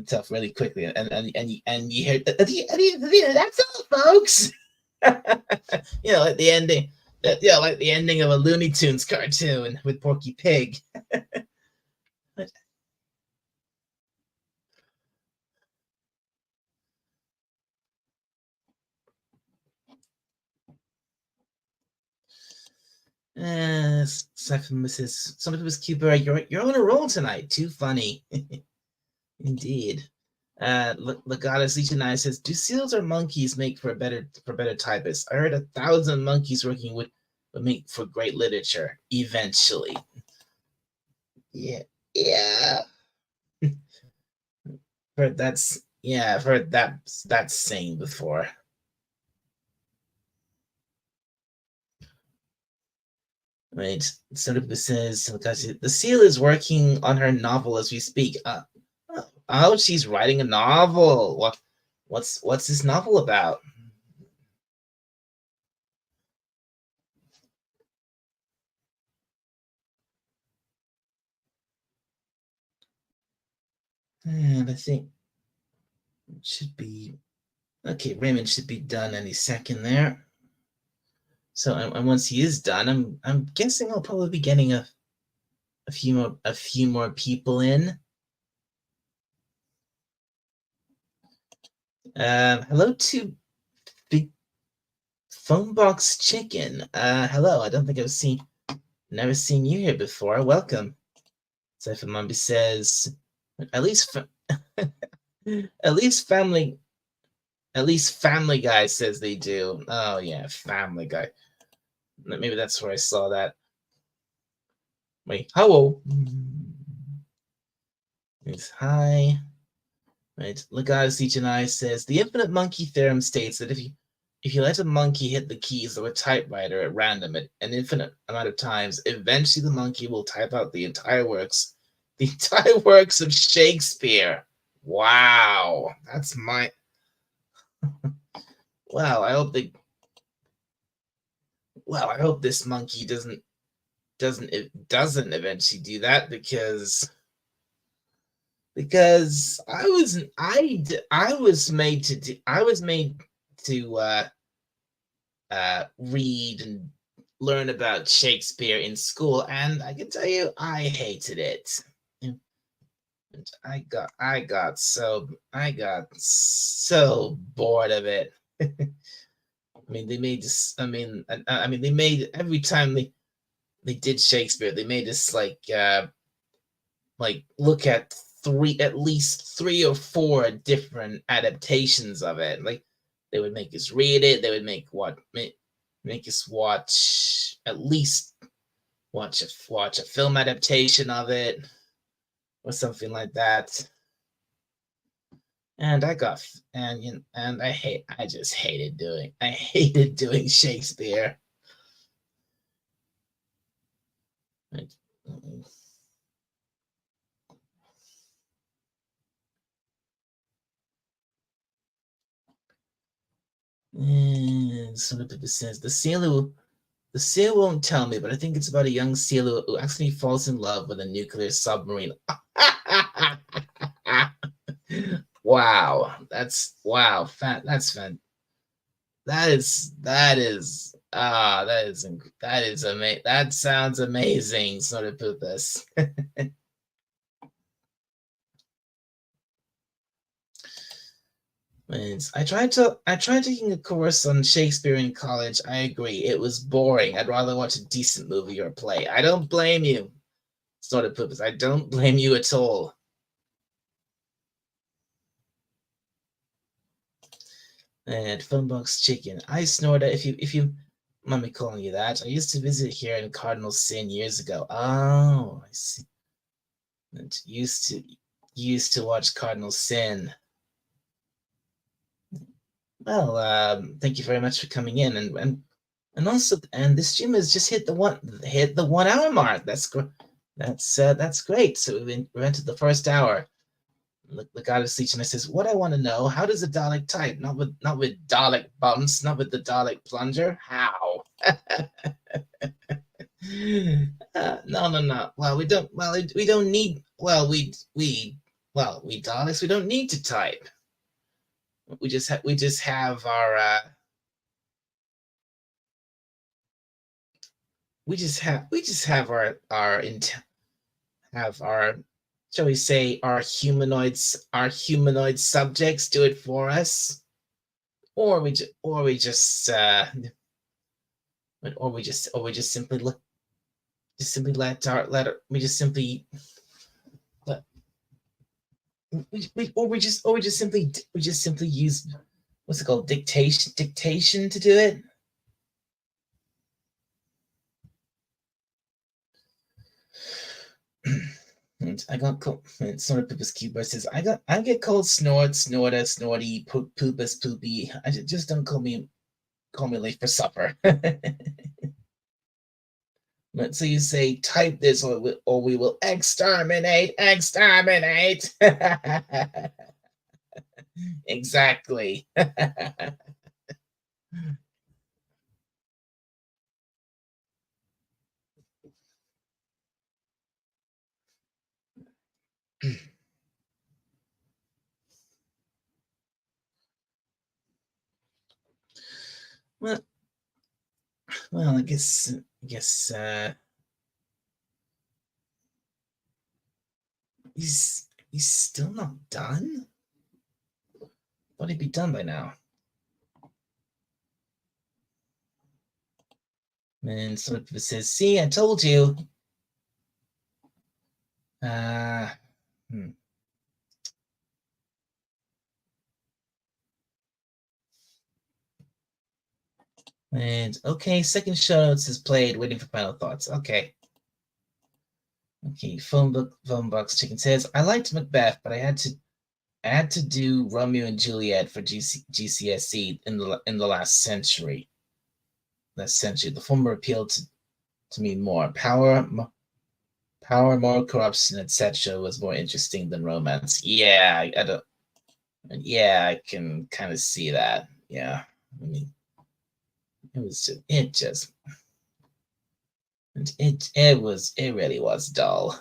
stuff really quickly and you hear that's all, folks. Like the ending. Yeah, like the ending of a Looney Tunes cartoon with Porky Pig. Mrs. Some of Miss Cooper, you're on a roll tonight. Too funny. Indeed. Legatus Legion 9 says, do seals or monkeys make for better typists? I heard 1,000 monkeys working would make for great literature eventually. Yeah. I've heard that saying before. Right. Somebody says the seal is working on her novel as we speak. Oh, she's writing a novel. What's this novel about? And I think it should be okay. Raymond should be done any second there. So and once he is done, I'm guessing I'll probably be getting a few more people in. Hello to Big Phone Box Chicken. Hello. I don't think never seen you here before. Welcome. Cypher Mumby says, at least Family Guy says they do. Oh yeah, Family Guy. Maybe that's where I saw that. Wait, hello. It's hi. Right. Legatus Janai says the infinite monkey theorem states that if you let a monkey hit the keys of a typewriter at random at an infinite amount of times, eventually the monkey will type out the entire works of Shakespeare. Wow, that's my. Wow, I hope this monkey doesn't eventually do that because I was made to read and learn about Shakespeare in school, and I can tell you I hated it. And I got so bored of it. I mean, they made this. I mean, they made every time they did Shakespeare, they made us like look at at least 3 or 4 different adaptations of it. Like they would make us read it. They would make us watch at least watch a film adaptation of it or something like that. And I just hated doing Shakespeare. And some people says the seal won't tell me, but I think it's about a young seal who actually falls in love with a nuclear submarine. Wow, that's amazing. That sounds amazing. Sort of put this. I tried taking a course on Shakespeare in college. I agree, it was boring. I'd rather watch a decent movie or play. I don't blame you. Sort of purpose. I don't blame you at all. And Funbox Chicken. I Snorta, if you mind me calling you that. I used to visit here in Cardinal Sin years ago. Oh, I see. And used to watch Cardinal Sin. Well, thank you very much for coming in, and also, and this stream has just hit the 1 hour mark. That's great. So we're into the first hour. The goddess Legion says, "What I want to know: how does a Dalek type? Not with Dalek bumps, not with the Dalek plunger. How?" No. Well, we don't. Well, we don't need. Well, we Daleks. We don't need to type. We just have our. We just have have our, shall we say, our humanoid subjects do it for us, or we just or we just simply let we just simply let we just simply use, what's it called, dictation to do it. And I got called, Snort Poopus Cuber says, I get called Snort, Snorta, Snorty, Poopus, Poopy. Just don't call me late for supper. So you say, type this, or we will exterminate. Exactly. well, I guess he's still not done. Would he be done by now? And so it says, "See, I told you." Hmm. And okay, second show notes is played. Waiting for final thoughts. Okay. Okay. Phone box chicken says, "I liked Macbeth, but I had to do Romeo and Juliet for GCSE in the last century. The former appealed to me more. Power, more corruption, etc. was more interesting than romance. Yeah, I don't. Yeah, I can kind of see that. Yeah, I mean, it really was dull.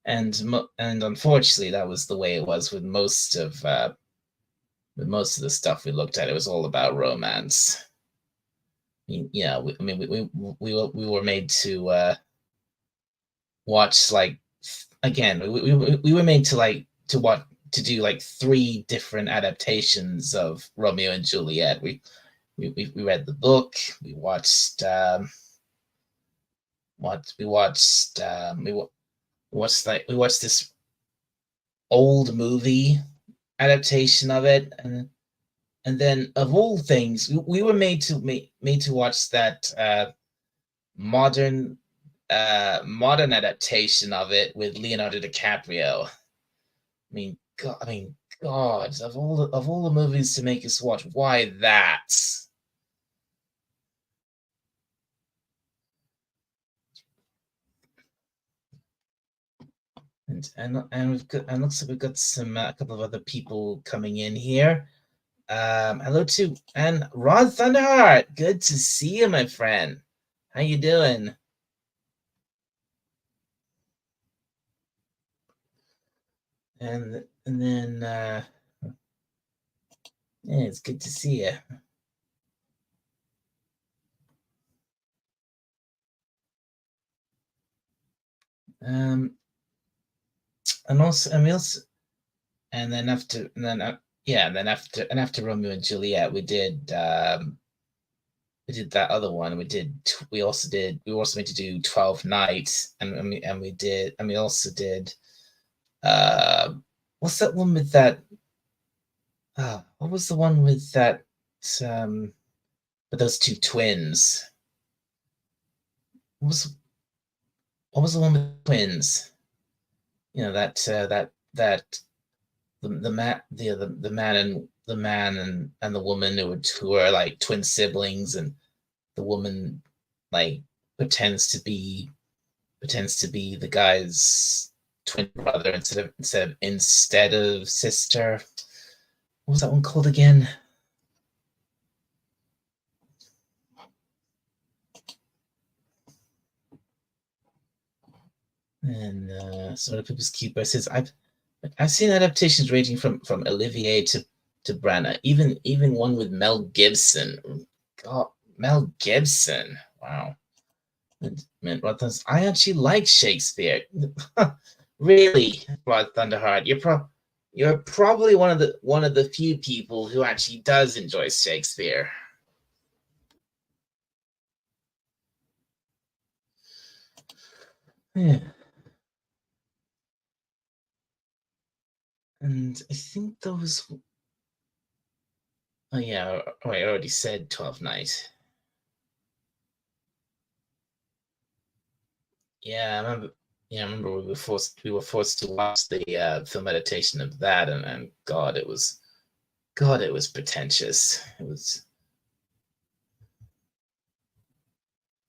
And unfortunately, that was the way it was with most of the stuff we looked at. It was all about romance. Yeah, we were made to watch, like, again, we were made to watch, to do like 3 different adaptations of Romeo and Juliet. We read the book, we watched what we watched we watched this old movie adaptation of it, and then, of all things, we were made to watch that modern modern adaptation of it with Leonardo DiCaprio. God, of all the movies to make us watch, why that? And we've got, and looks like we've got some a couple of other people coming in here. Hello to and Rod Thunderheart. Good to see you, my friend. How you doing? And then yeah, it's good to see you. Um, and also, and then after, after Romeo and Juliet, we did that other one. We also made to do 12 Nights, and we did, and we also did uh, what's that one with that? What was the one with that? Um, with those 2 twins? What was the one with twins? You know, that the man and the woman who are like twin siblings, and the woman, like, pretends to be the guy's twin brother instead of sister. What was that one called again? And Sort of People's Keeper says I've seen adaptations ranging from Olivier to Branagh, even one with Mel Gibson. God, Mel Gibson. Wow. Man, I actually like Shakespeare. Really, Rod Thunderheart. You're probably one of the few people who actually does enjoy Shakespeare. Yeah. And I think those. Oh yeah, oh, I already said 12 Night. Yeah, I remember. Yeah, I remember we were forced to watch the film adaptation of that, and God, it was pretentious. It was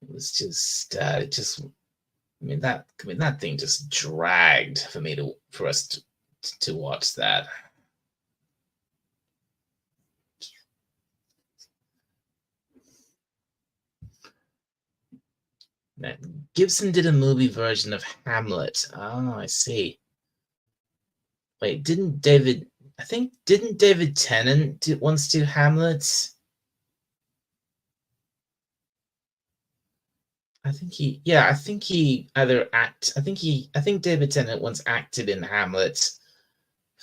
just it just I mean that thing just dragged for us to watch that. Gibson did a movie version of Hamlet. Oh, I see. Wait, didn't David? I think didn't David Tennant once do Hamlet? I think he either act. I think David Tennant once acted in Hamlet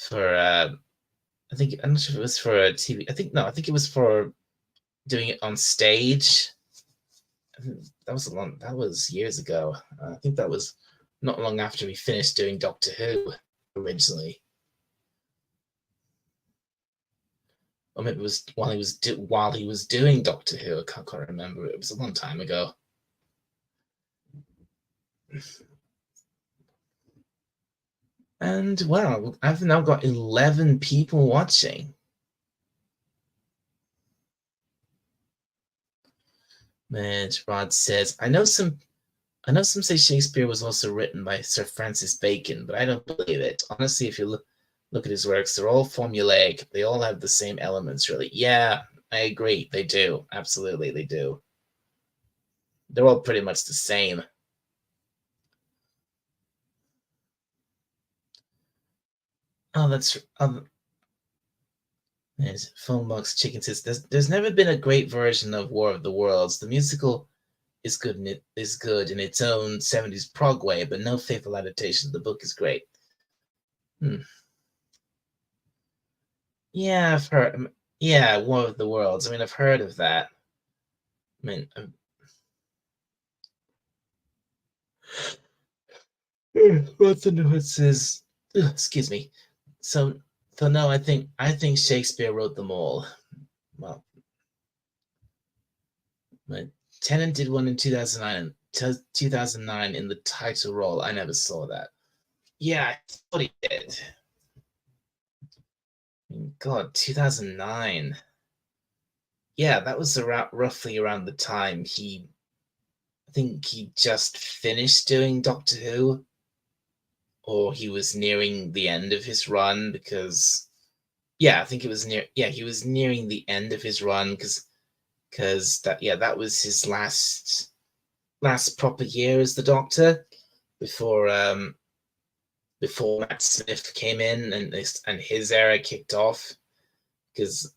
for. I'm not sure if it was for a TV. I think no. I think it was for doing it on stage. That was years ago. I think that was not long after we finished doing Doctor Who originally, or maybe it was while he was doing Doctor Who. I can't remember. It was a long time ago. And wow, I've now got 11 people watching. Man, Rod says, I know some say Shakespeare was also written by Sir Francis Bacon, but I don't believe it. Honestly, if you look at his works, they're all formulaic. They all have the same elements, really. Yeah, I agree. They do. Absolutely, they do. They're all pretty much the same. Oh, that's there's Phonebox Chicken says there's never been a great version of War of the Worlds. The musical is good in its own 70s prog way, but no faithful adaptation. The book is great. Hmm. Yeah, I've heard. Yeah, War of the Worlds. I mean, I've heard of that. I mean, what's the it says? Excuse me. So, so no, I think Shakespeare wrote them all. Well, but Tennant did one in 2009 in the title role. I never saw that. Yeah, I thought he did. God, 2009. Yeah, that was around roughly around the time I think he just finished doing Doctor Who, or he was nearing the end of his run because yeah, I think it was he was nearing the end of his run because that was his last proper year as the Doctor before before Matt Smith came in and his era kicked off because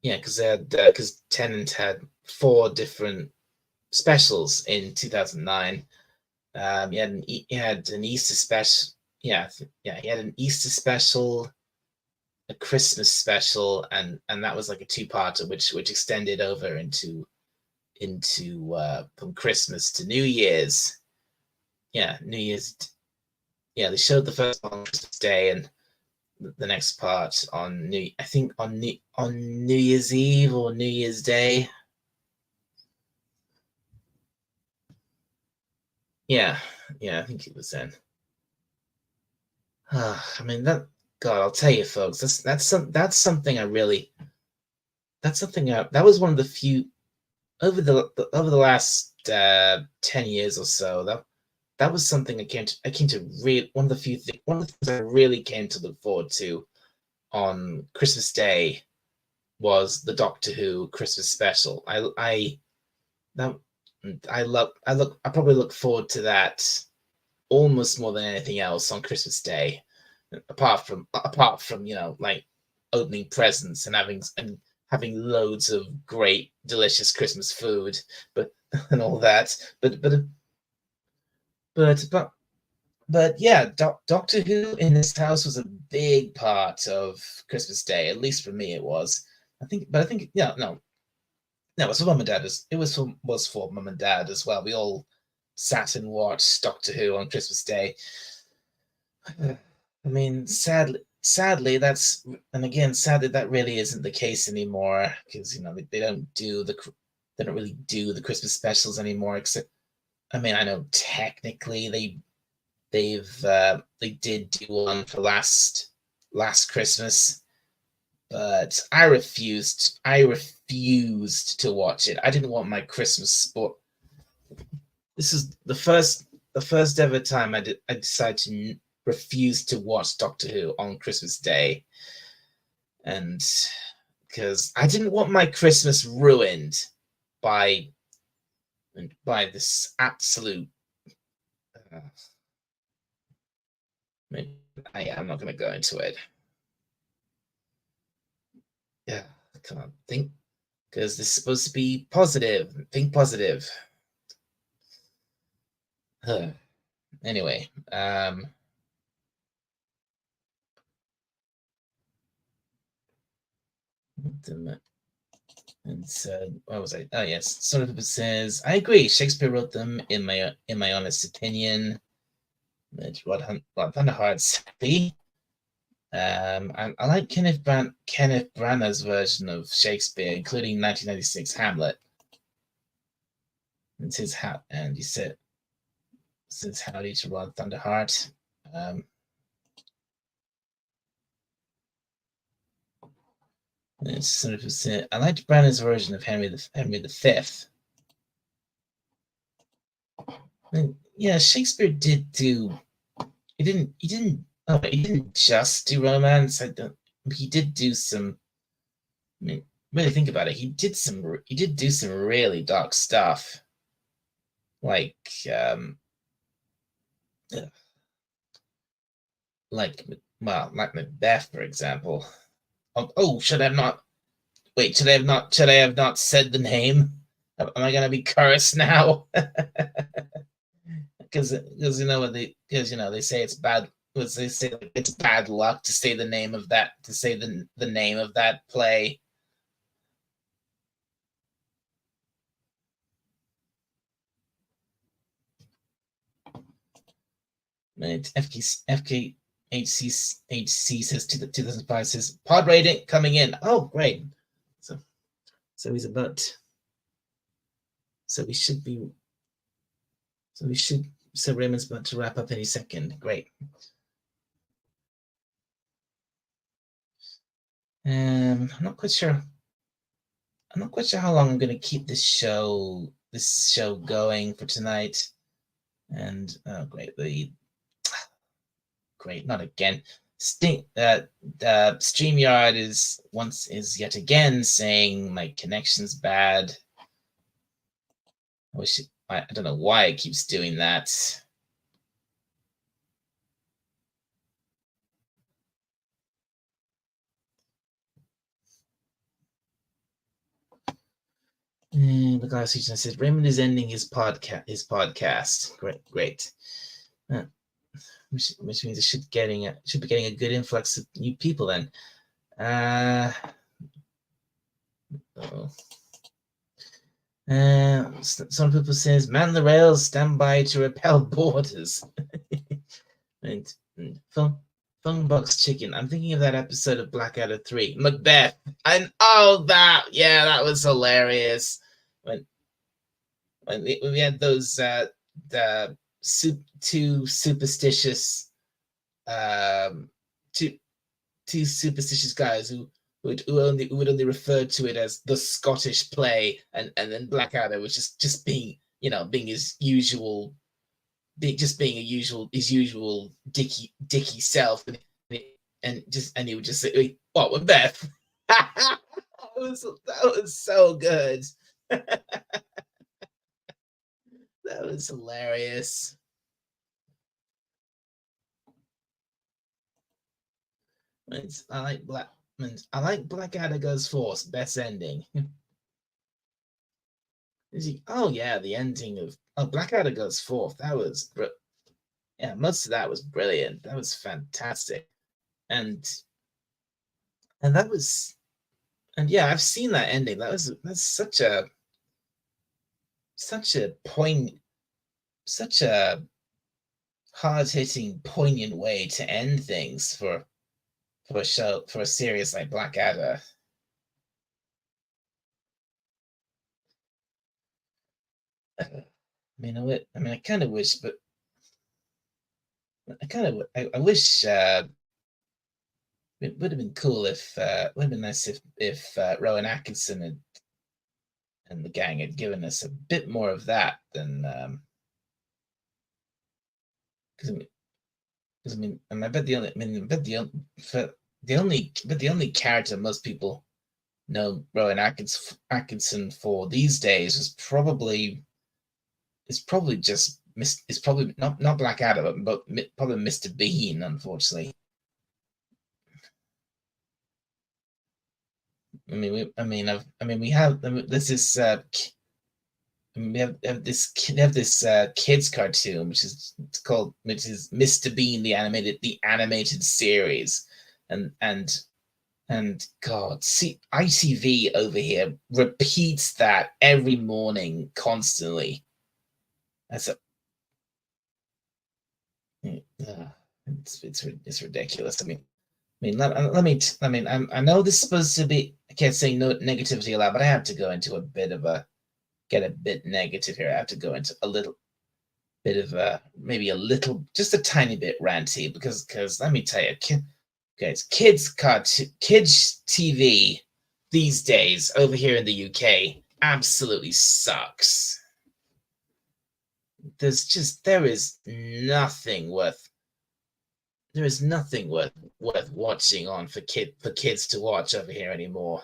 because Tennant had 4 different specials in 2009. He had an Easter special. He had an Easter special, a Christmas special, and that was like a two-parter, which extended over into from Christmas to New Year's. Yeah, New Year's. Yeah, they showed the first one on Christmas Day, and the next part on I think on New Year's Eve or New Year's Day. Yeah, yeah, I think it was then. I mean that. God, I'll tell you, folks. That's something I really. That's something that was one of the few over the last 10 years or so. That was something I came to read. One of the things I really came to look forward to on Christmas Day was the Doctor Who Christmas special. That I love. I probably look forward to that almost more than anything else on Christmas Day, apart from like opening presents and having loads of great delicious Christmas food, but and all that. But yeah, Doctor Who in this house was a big part of Christmas Day. At least for me, it was. I think yeah, no, it was for mum and dad. It was for mum and dad as well. We all sat and watched Doctor Who on Christmas Day. I mean, sadly, sadly, that really isn't the case anymore because they don't really do the Christmas specials anymore. Except, I mean, I know technically they did do one for last Christmas, but I refused. I refused to watch it. I didn't want my Christmas sport. This is the first ever time I decided to refuse to watch Doctor Who on Christmas Day, and because I didn't want my Christmas ruined by this absolute. I'm not going to go into it. Yeah, come on, think, because this is supposed to be positive. Think positive. Anyway, and said, what was I? Oh yes, sort of says, I agree. Shakespeare wrote them in my honest opinion. Rod Thunderheart's happy. I like Kenneth Branagh's version of Shakespeare, including 1996 Hamlet. It's his hat, and he says howdy to Rod Thunderheart. It's sort of I liked Branagh's version of Henry V. Yeah, Shakespeare did do. He didn't just do romance. He did do some. I mean, really think about it. He did do some really dark stuff, like like Macbeth, for example. Oh, should I have not? Wait, should I have not? Should I have not said the name? Am I gonna be cursed now? Because they say it's bad. Because they say it's bad luck to say the name of that the name of that play. FKHC says 2005 says pod rating coming in. Oh, great. So he's about. So we should be. So Raymond's about to wrap up any second. Great. I'm not quite sure. I'm not quite sure how long I'm going to keep this show going for tonight. And oh, great, great, not again. StreamYard is yet again saying my connection's bad. I don't know why it keeps doing that. The guy says Raymond is ending his podcast. Great. Which means it should be getting a good influx of new people then. Some people says man the rails, stand by to repel borders. And Funbox Chicken. I'm thinking of that episode of Blackadder 3, Macbeth, and that was hilarious. When we had those two superstitious two superstitious guys who would only refer to it as the Scottish play, and then Blackadder was just being being his usual. His usual dicky self, and he would just say, "What with Beth?" that was so good. That was hilarious. I like Blackadder Goes Forth. Best ending. Oh yeah, the ending of Blackadder Goes Forth. Yeah, most of that was brilliant. That was fantastic, and that was yeah, I've seen that ending. That's such a point, such a hard hitting, poignant way to end things for a show, for a series like Blackadder. I I kind of wish, but I wish it would have been cool if would have been nice if Rowan Atkinson and the gang had given us a bit more of that than because I bet the only the only character most people know Rowan Atkinson for these days is probably just is probably not Blackadder, but probably Mr. Bean, unfortunately. We have this is we have this kids cartoon which is Mr. Bean the animated series, and God, see, ITV over here repeats that every morning constantly. That's a it's ridiculous. I know this is supposed to be, I can't say no negativity allowed, but I have to go into get a bit negative here. I have to go into a little bit of just a tiny bit ranty because let me tell you, guys, kids TV these days over here in the UK absolutely sucks. There is nothing worth watching on for kids to watch over here anymore.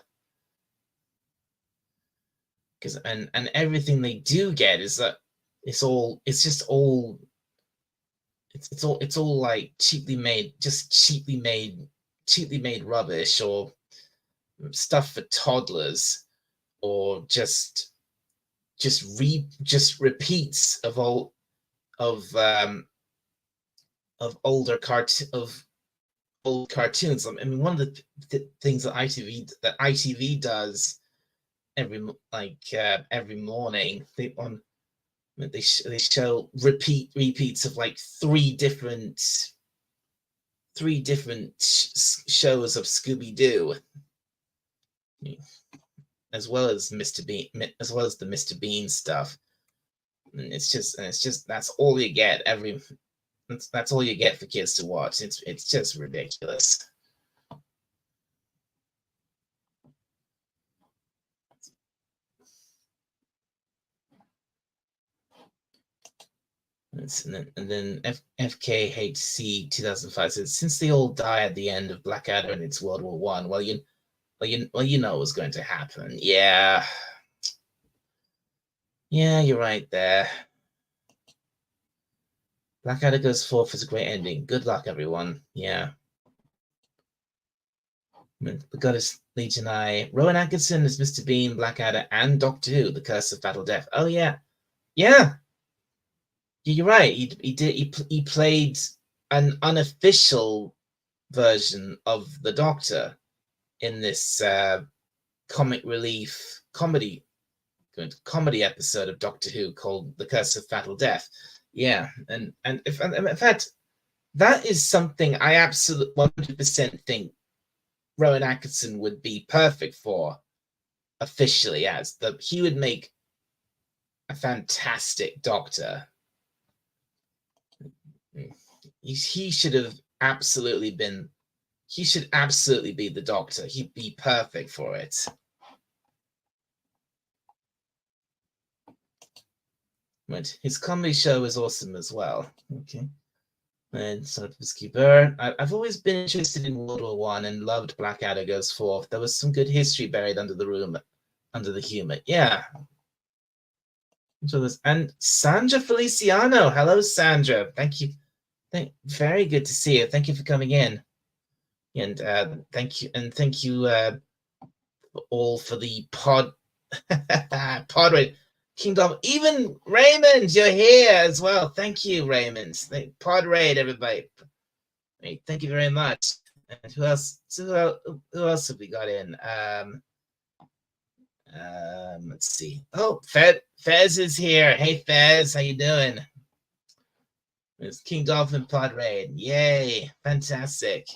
Because and everything they do get is that it's all like cheaply made rubbish, or stuff for toddlers, or just repeats of old cartoons. I mean, one of the things that ITV does every morning, they show repeats of like three different shows of Scooby-Doo, as well as Mr. Bean, as well as the Mr. Bean stuff. And it's just that's all you get that's all you get for kids to watch. It's just ridiculous. And then FKHC 2005 says, since they all die at the end of Blackadder and it's World War One, well, you know what's going to happen. Yeah, you're right there. Blackadder Goes Forth is a great ending. Good luck, everyone. Yeah. The Goddess Legion Eye. Rowan Atkinson is Mr. Bean, Blackadder, and Doctor Who, The Curse of Fatal Death. Oh, yeah. Yeah. You're right. He played an unofficial version of the Doctor in this comic relief comedy episode of Doctor Who called The Curse of Fatal Death. Yeah, and in fact, that is something I absolutely 100% think Rowan Atkinson would be perfect for officially, as he would make a fantastic Doctor. He should have absolutely been. He should absolutely be the Doctor. He'd be perfect for it. But his comedy show is awesome as well. Okay. And so Whiskey Burr. I've always been interested in World War One and loved Blackadder Goes Forth. There was some good history buried under the humor. Yeah. And Sandra Feliciano. Hello, Sandra. Thank you. Very good to see you. Thank you for coming in. And thank you all for the pod pod Kingdom. Even Raymond, you're here as well. Thank you, Raymond. Pod raid, everybody. Thank you very much. And who else? Who else have we got in? Let's see. Oh, Fez is here. Hey, Fez, how you doing? It's King Dolphin Pod Raid. Yay! Fantastic.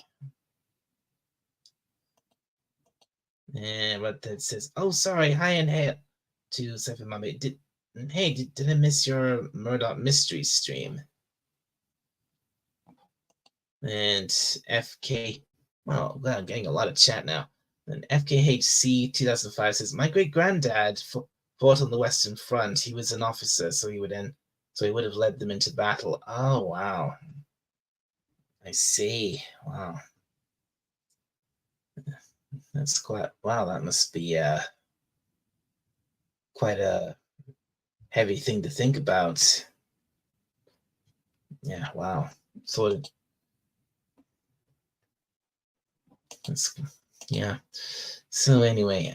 And what that says? Oh, sorry. Hi and hey to Seven Mommy. Did I miss your Murdoch mystery stream? And FK. Oh, wow, I'm getting a lot of chat now. And FKHC 2005 says, my great granddad fought on the Western Front. He was an officer, so he would have led them into battle. Oh wow. I see. Wow. That's quite wow, that must be quite a heavy thing to think about. Yeah, wow. So yeah. So anyway,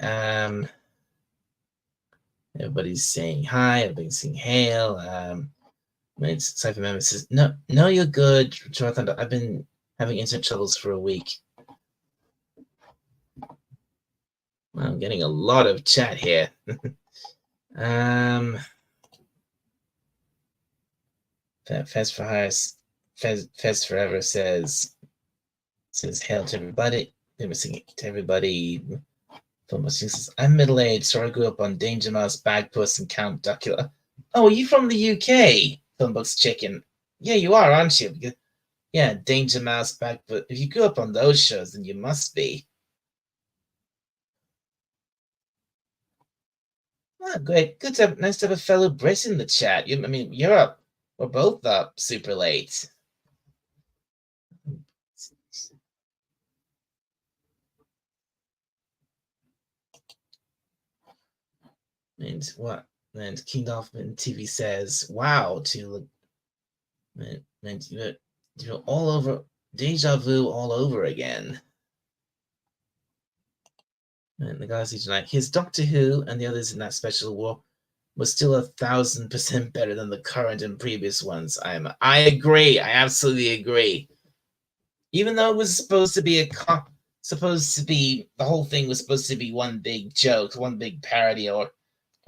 everybody's saying hi, everybody's saying hail. Cypher member says, no, you're good, Jonathan. I've been having internet troubles for a week. Well, I'm getting a lot of chat here. Fez for Hire, Fez Forever says hail to everybody. To everybody. I'm middle-aged, so I grew up on Danger Mouse, Bagpuss, and Count Duckula. Oh, are you from the UK? Filmbox Chicken. Yeah, you are, aren't you? Yeah, Danger Mouse, Bagpuss. If you grew up on those shows, then you must be. Oh, great. Good to have, nice to have a fellow Brit in the chat. You're up. We're both up super late. And what? And King Dolphin TV says, "Wow!" To you're all over deja vu all over again. And the guys tonight, his Doctor Who and the others in that special war was still 1,000% better than the current and previous ones. I agree. I absolutely agree. Even though it was supposed to be the whole thing was supposed to be one big joke, one big parody, or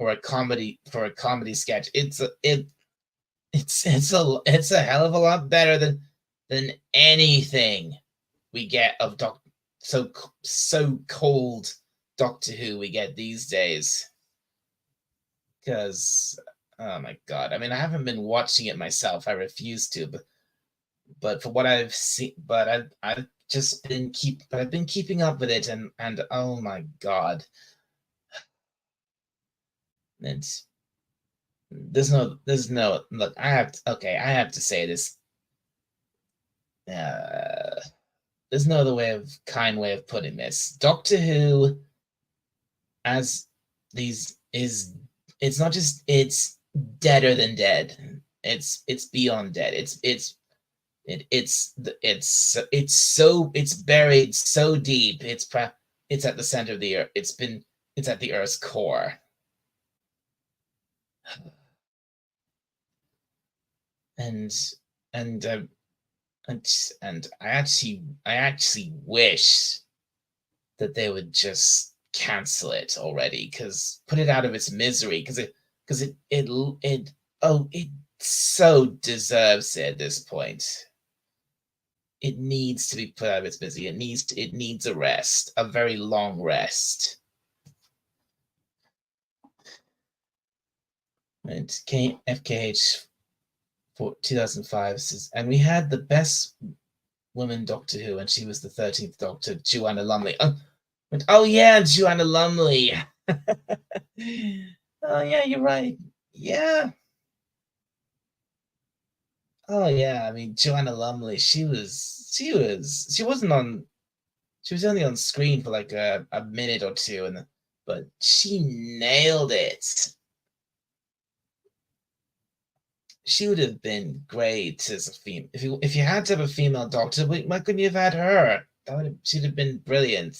a comedy sketch. It's a hell of a lot better than anything we get of so cold Doctor Who we get these days. Because oh my god, I haven't been watching it myself. I refuse to, but for what I've seen, but I've just been keeping up with it, and oh my god, it's there's no look. I have to say this. There's no other kind way of putting this. Doctor Who, as these is, it's not just it's deader than dead. It's beyond dead. It's buried so deep. It's at the center of the earth. It's at the Earth's core. And I actually wish that they would just cancel it already, because put it out of its misery, because it so deserves it at this point. It needs to be put out of its misery. It needs a rest, a very long rest. And FKH for 2005 says, and we had the best woman Doctor Who, and she was the 13th Doctor, Joanna Lumley. Oh yeah, Joanna Lumley. Oh yeah, you're right. Yeah. Oh yeah, Joanna Lumley. She was only on screen for like a minute or two, but she nailed it. She would have been great as a female. If you had to have a female doctor, why couldn't you have had her? should have been brilliant.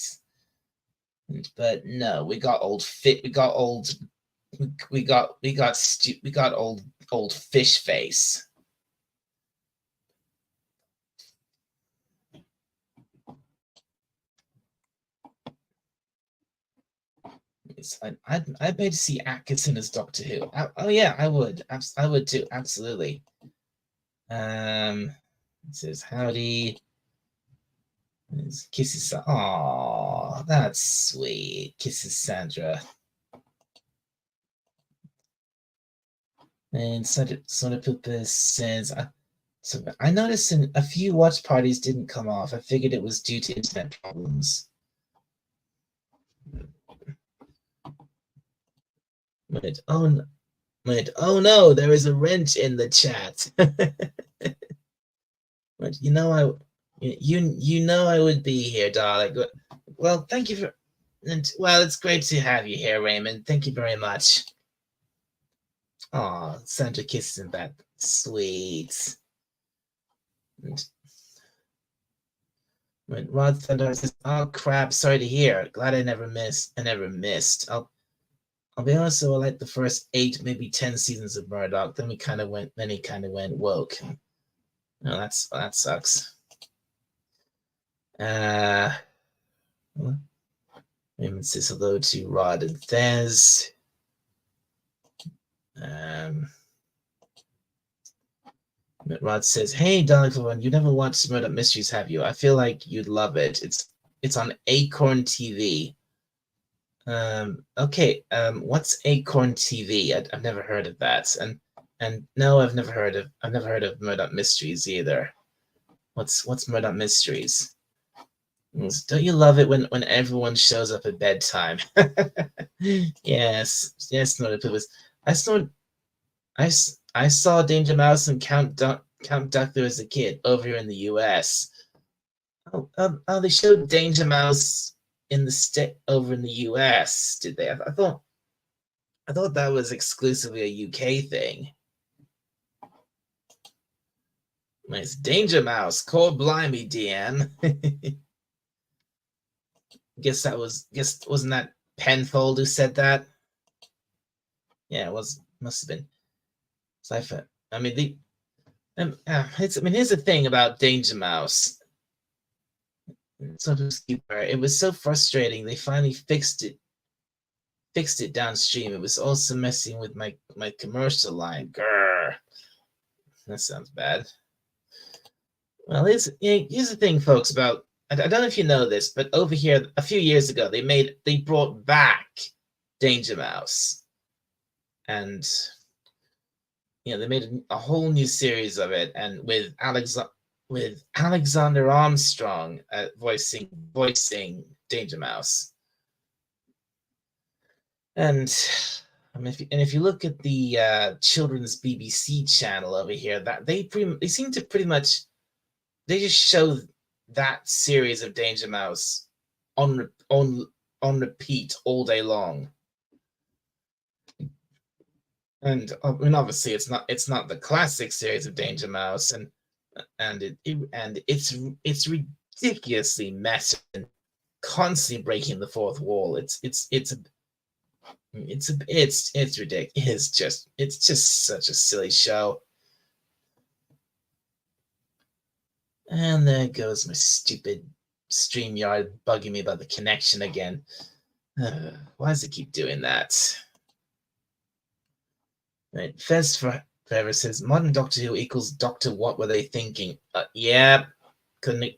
But no, we got old fit. We got old. We got old fish face. I'd pay to see Atkinson as Doctor Who. Oh yeah, I would. I would too. Absolutely. It says howdy. Kisses. Oh, that's sweet. Kisses Sandra. And Soda Poopa says, so I noticed a few watch parties didn't come off. I figured it was due to internet problems. Oh no, there is a wrench in the chat. You know I would be here, darling. Well, thank you for, and well, it's great to have you here, Raymond. Thank you very much. Oh, Sandra kisses him back. Sweet. And when Rod Thunder says, "Oh crap, sorry to hear. Glad I never missed. I'll be honest, though, I like the first 8, maybe 10 seasons of Murdoch. Then he kind of went woke. No, that sucks. Raymond says hello to Rod and Thez. Rod says, "Hey, Dalek, you never watched Murdoch Mysteries, have you? I feel like you'd love it. It's on Acorn TV." Okay. What's Acorn TV? I've never heard of that, and no, I've never heard of Murdoch Mysteries either. What's Murdoch Mysteries? Don't you love it when everyone shows up at bedtime? Yes, no, I saw Danger Mouse and Count Duckler as a kid over here in the U.S. Oh, they showed Danger Mouse in the state over in the U.S. Did they? I thought that was exclusively a UK thing. Nice Danger Mouse, Core Blimey, Deanne. Wasn't that Penfold who said that? Yeah, it must have been. Cypher. I mean, here's the thing about Danger Mouse. It was so frustrating. They finally fixed it downstream. It was also messing with my commercial line. Grr. That sounds bad. Well, here's the thing, folks. About I don't know if you know this, but over here a few years ago they brought back Danger Mouse, and they made a whole new series of it, and with Alexander Armstrong voicing Danger Mouse. And if you look at the children's BBC channel over here, that they seem to pretty much they just show that series of Danger Mouse on repeat all day long. And obviously it's not the classic series of Danger Mouse, and it's ridiculously messy and constantly breaking the fourth wall. It's ridiculous. It's just such a silly show. And there goes my stupid StreamYard bugging me about the connection again. Why does it keep doing that? Right, Fez Forever says modern Doctor Who equals Doctor What Were They Thinking? Yeah, couldn't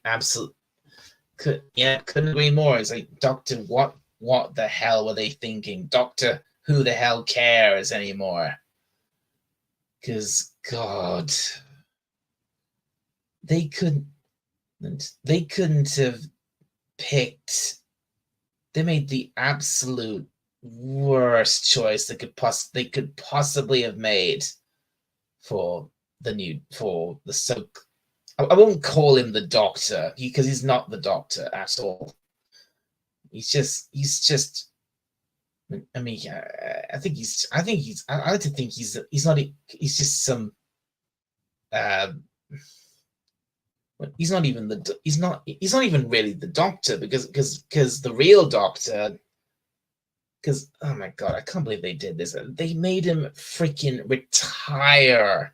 agree more. It's like Doctor What the hell were they thinking? Doctor Who the hell cares anymore? Because God, they couldn't have picked. They made the absolute worst choice they could possibly have made for the Soak. I won't call him the Doctor because he's not the Doctor at all. He's just. I mean, I like to think he's not. He's just some. he's not even really the Doctor, because the real Doctor, because oh my god, I can't believe they did this. They made him freaking retire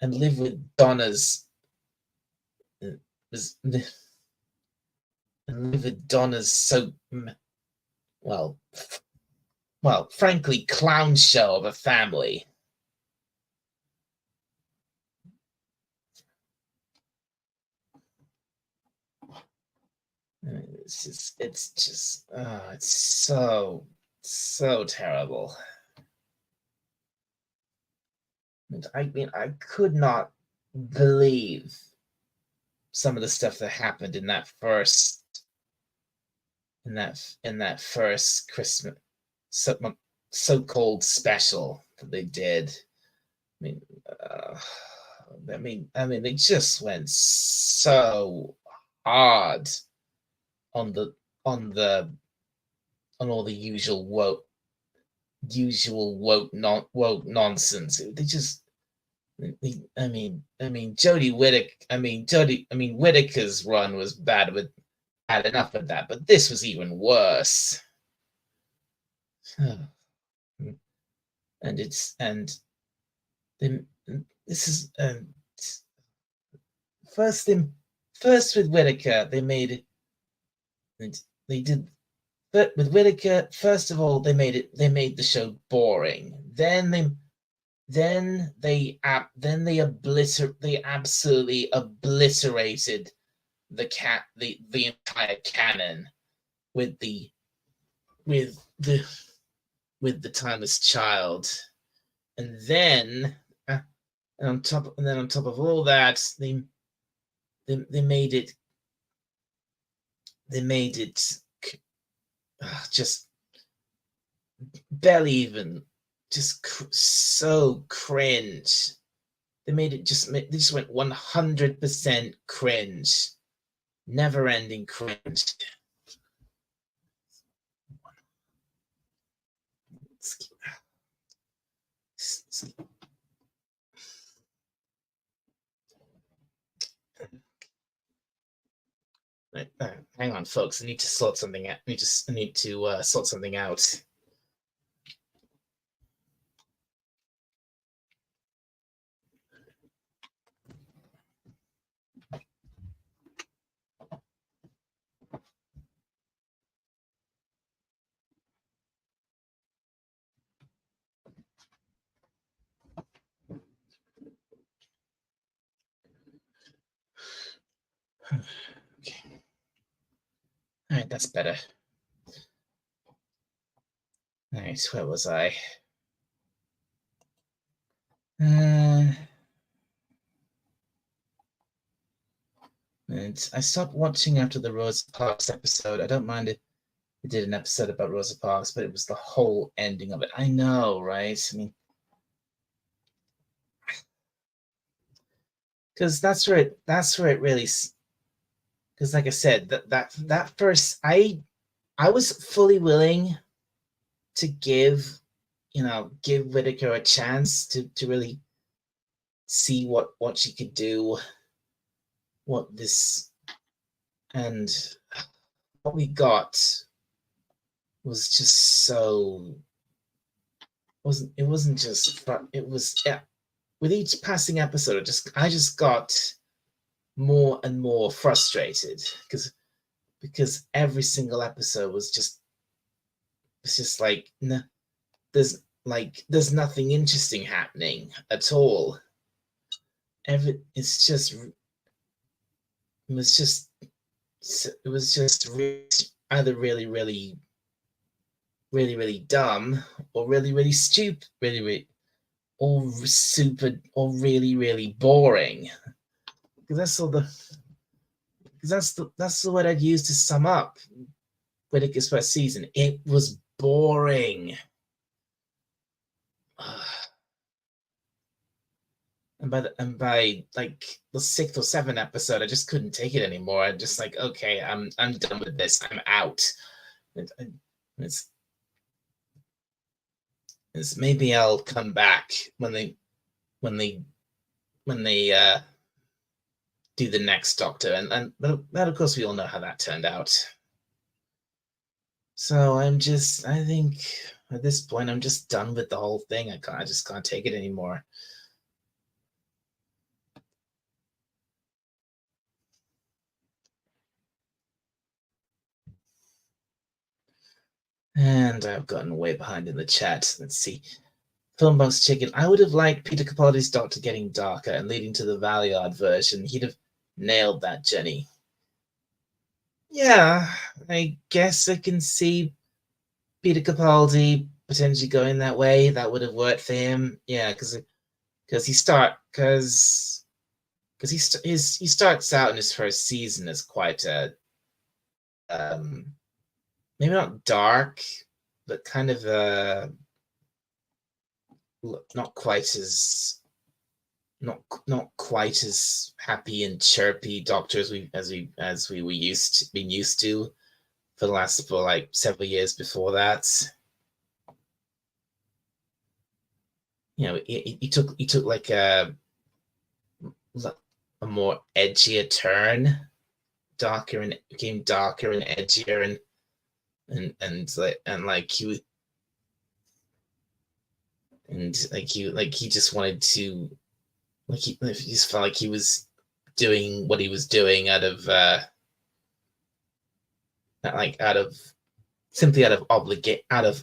and live with Donna's and live with Donna's so well, frankly, clown show of a family. It's so terrible. And I mean, I could not believe some of the stuff that happened in that first Christmas so-called special that they did. I mean, they just went so hard on all the usual woke nonsense. They just, Whittaker's run was bad enough of that, but this was even worse. And this is first with Whittaker, they made it. They did, but with Whittaker, first of all, they made the show boring. Then they absolutely obliterated the entire canon with the Timeless Child, and then on top of all that, they made it just barely even, just so cringe. They just went 100% cringe, never ending cringe. Hang on, folks. I need to sort something out. I need to sort something out. Okay. All right, that's better. All right, where was I? And I stopped watching after the Rosa Parks episode. I don't mind it. We did an episode about Rosa Parks, but it was the whole ending of it. I know, right? I mean, because that's where it really. Because, like I said, that first, I was fully willing to give Whittaker a chance to really see what she could do, and what we got was just so it wasn't just fun. It was, yeah, with each passing episode, I just got more and more frustrated because every single episode was just like, no, there's nothing interesting happening at all. It was just either really, really, really, really dumb, or really, really stupid, or super, or really, really boring. Because that's the word I'd use to sum up Whittaker's first season. It was boring. And by like the 6th or 7th episode, I just couldn't take it anymore. I'm just like, okay, I'm done with this. I'm out. It's maybe I'll come back when they do the next Doctor, and that of course we all know how that turned out. So I think at this point I'm just done with the whole thing. I just can't take it anymore. And I've gotten way behind in the chat. Let's see. Filmbunk's Chicken. I would have liked Peter Capaldi's Doctor getting darker and leading to the Valeyard version. He'd have nailed that, Jenny. Yeah, I guess I can see Peter Capaldi potentially going that way. That would have worked for him. Yeah, because he starts out in his first season as quite a maybe not dark, but kind of not quite as happy and chirpy Doctor as we were used to for the last like several years before that. You know, he took like a more edgier turn, became darker and edgier, he just wanted to, he just felt like he was doing what he was doing out of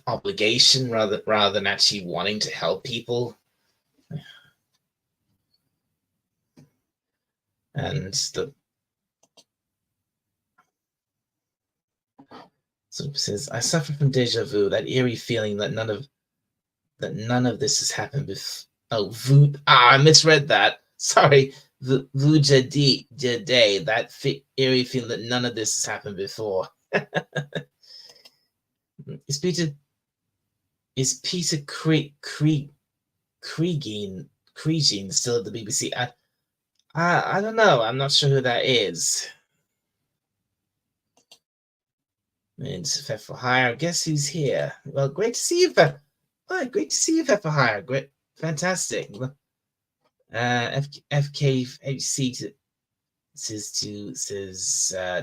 obligation rather than actually wanting to help people. And so it says, I suffer from deja vu, that eerie feeling that none of this has happened before. Oh, I misread that. Sorry. Vujade, that eerie feeling that none of this has happened before. Is Peter Creegeen still at the BBC? I don't know. I'm not sure who that is. It's Fef for Hire. I guess who's here? Well, great to see you, Fef. Oh, great to see you, Fef for Hire. Great, fantastic. FKHC says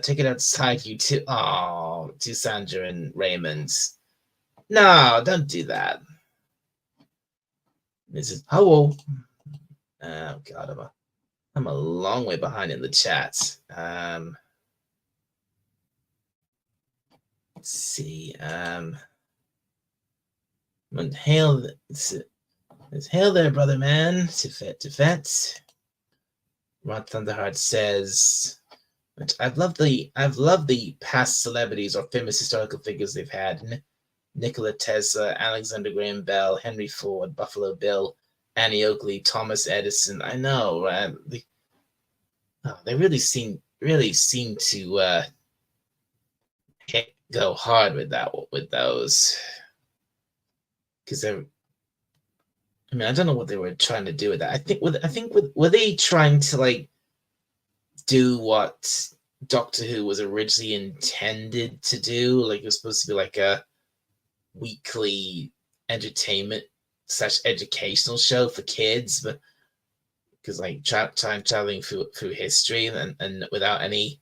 take it outside, you two. Oh, to Sandra and Raymond. No, don't do that. Mrs. Howell. Oh God, I'm a long way behind in the chat. Let's see. Hail there, brother man. Tifet. Rod Thunderheart says, I've loved the past celebrities or famous historical figures they've had. Nikola Tesla, Alexander Graham Bell, Henry Ford, Buffalo Bill, Annie Oakley, Thomas Edison. I know, right? They really seem to go hard with those, because I don't know what they were trying to do with that. I think were they trying to like do what Doctor Who was originally intended to do? Like it was supposed to be like a weekly entertainment / educational show for kids, but because like time traveling through history and without any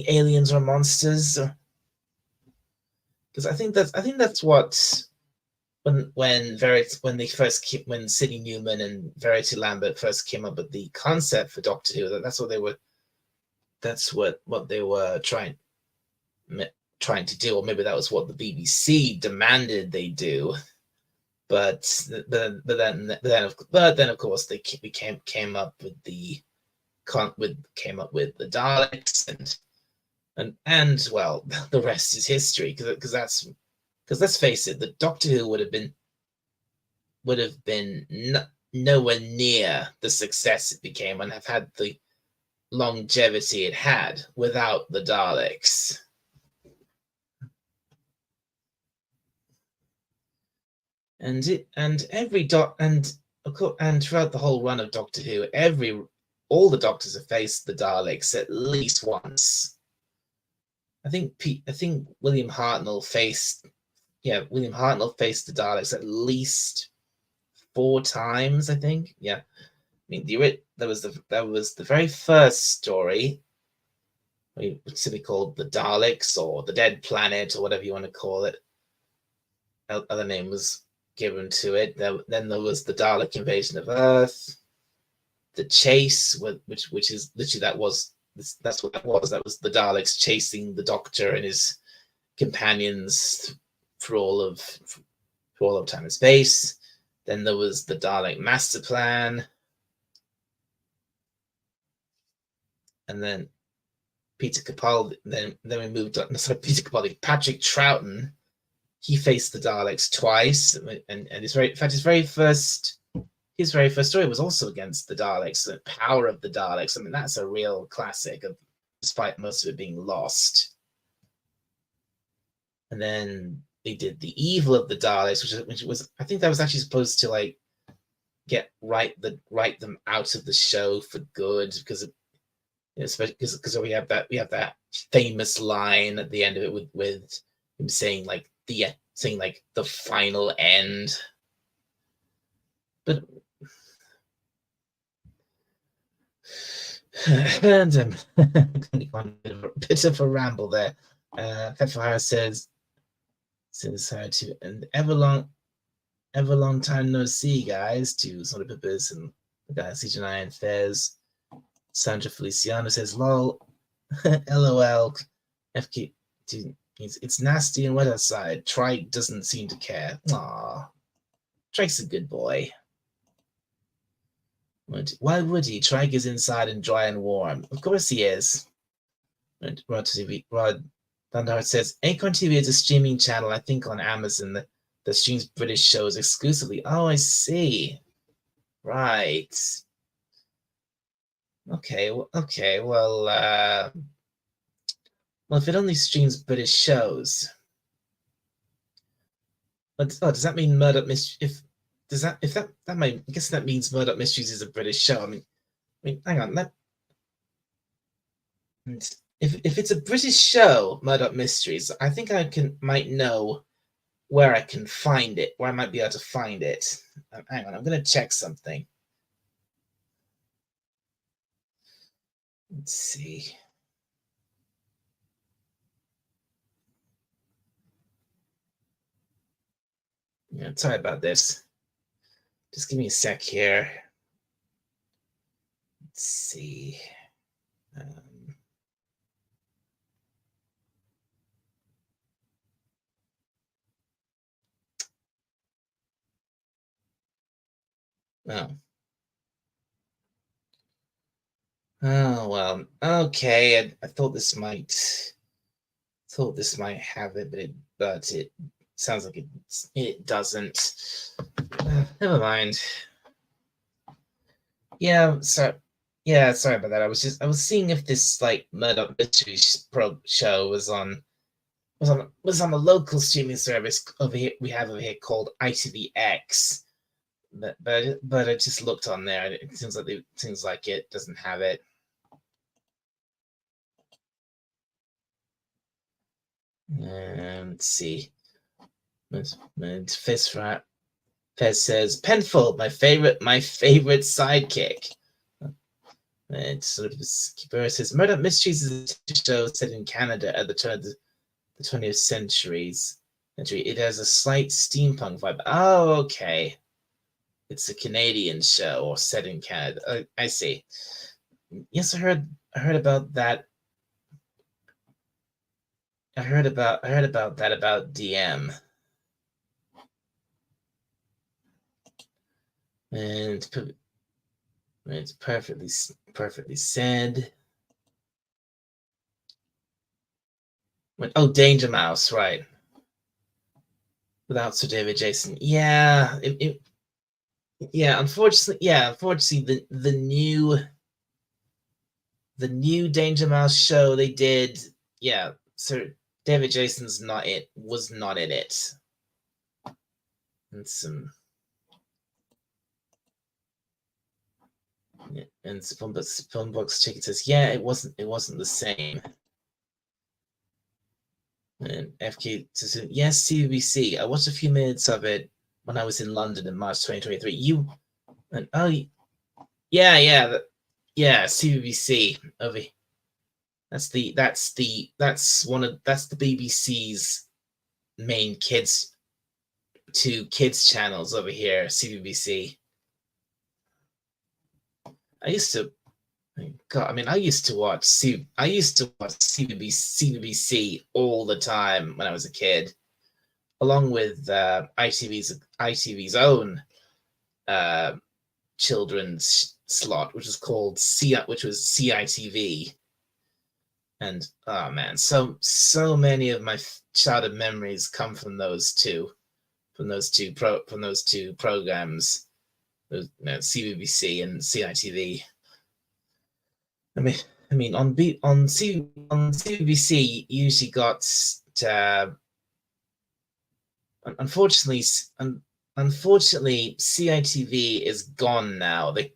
aliens or monsters. Because I think that's what when Sidney Newman and Verity Lambert first came up with the concept for Doctor Who, that's what they were trying to do, or maybe that was what the BBC demanded they do. But then of course they came up with the Daleks, and well, the rest is history. Because let's face it, the Doctor Who would have been nowhere near the success it became and have had the longevity it had without the Daleks. And throughout the whole run of Doctor Who, all the Doctors have faced the Daleks at least once. I think William Hartnell faced the Daleks at least 4 times. I think, yeah. mean, that was the very first story. It's to be called the Daleks or the Dead Planet or whatever you want to call it. Other name was given to it. Then there was the Dalek invasion of Earth, the Chase, which is literally that's what that was. That was the Daleks chasing the Doctor and his companions for all of time and space. Then there was the Dalek Master Plan, and then Peter Capaldi. Then we moved on. Sorry, Peter Capaldi. Patrick Troughton. He faced the Daleks twice, and his very first story was also against the Daleks, the power of the Daleks. I mean, that's a real classic, despite most of it being lost. And then they did the evil of the Daleks, which was I think that was actually supposed to like write them out of the show for good, because we have that famous line at the end of it with him saying like the final end. But and on a bit of a ramble there. Pepper says hi to an ever long time no see, guys, to Sony Peppers and the guys CJ and Fez. Sandra Feliciano says lol. LOL. FK it's nasty and wet outside. Trike doesn't seem to care. Aww. Trike's a good boy. Why would he? Trike is inside and dry and warm. Of course he is. Rod Thunderheart says Acorn TV is a streaming channel, I think, on Amazon that streams British shows exclusively. Oh, I see. Right. Okay. Well, if it only streams British shows, but does that mean Murdoch Mysteries? I guess that means Murdoch Mysteries is a British show. I mean, hang on. If it's a British show, Murdoch Mysteries, I think I might know where I can find it, where I might be able to find it. Hang on, I'm going to check something. Let's see. Yeah, sorry about this. Just give me a sec here. Let's see. Oh well. Okay. I thought this might have it, but it sounds like it doesn't. Never mind. Yeah. Sorry about that. I was seeing if this like Murdoch Mysteries show was on a local streaming service over here we have over here called ITVX. But I just looked on there and it seems like it doesn't have it. Let's see. Fez says Penfold, my favorite sidekick. And sort of says Murdoch Mysteries is a show set in Canada at the turn of the 20th century. It has a slight steampunk vibe. Oh, okay. It's a Canadian show or set in Canada. I see. Yes, I heard about that. I heard about that about DM. And it's perfectly said. Oh, Danger Mouse, right? Without Sir David Jason, yeah. Unfortunately, the new Danger Mouse show they did, yeah. Sir David Jason's was not in it. And some. And Filmbox Chicken says, yeah, it wasn't the same. And FK says, yes, CBBC. I watched a few minutes of it when I was in London in March 2023. Yeah, yeah, yeah. CBBC over. That's the BBC's main kids channels over here. CBBC. I used to God, I mean, I used to watch CBBC all the time when I was a kid, along with ITV's own uh, children's slot, which was CITV. And oh man, so many of my childhood memories come from those two programs, CBBC and CITV. I mean, on CBBC, you usually got uh, unfortunately, unfortunately, CITV is gone now. The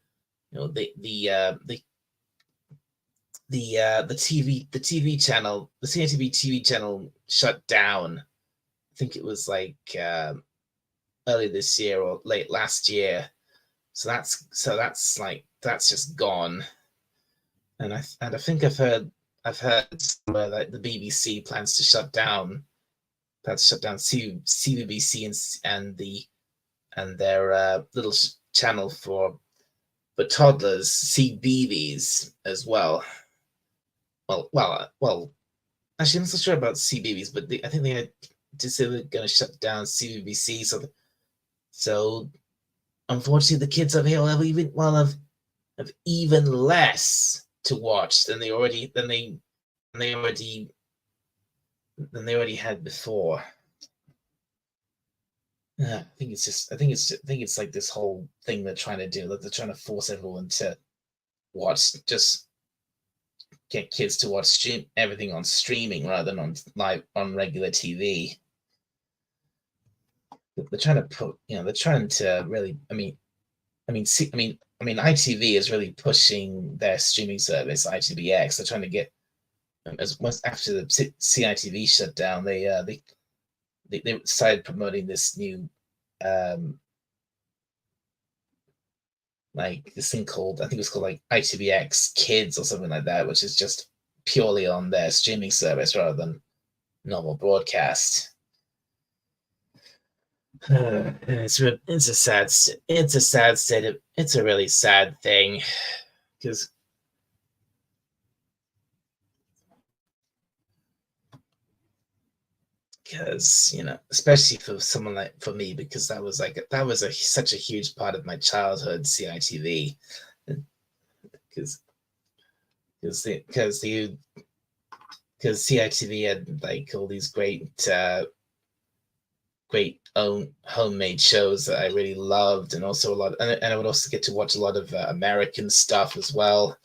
channel, the CITV TV channel shut down. I think it was like early this year or late last year. That's just gone. And I think I've heard somewhere that the BBC plans to shut down CBBC and their little channel for toddlers, CBeebies as well. Well. Actually, I'm not so sure about CBeebies, but I think they just said they're going to shut down CBBC. So unfortunately, the kids over here have even less to watch than they already had before. I think it's like this whole thing they're trying to do. Like they're trying to force everyone to just get kids to watch everything on streaming rather than on regular TV. They're trying to they're trying to really. ITV is really pushing their streaming service, ITVX. They're trying to get after the CITV shut down. They started promoting this new like this thing called, I think it was called like ITVX Kids or something like that, which is just purely on their streaming service rather than normal broadcast. It's a sad state of, it's a really sad thing because especially for someone like for me, because that was such a huge part of my childhood, CITV, because CITV had like all these great own homemade shows that I really loved, and also and I would also get to watch a lot of American stuff as well.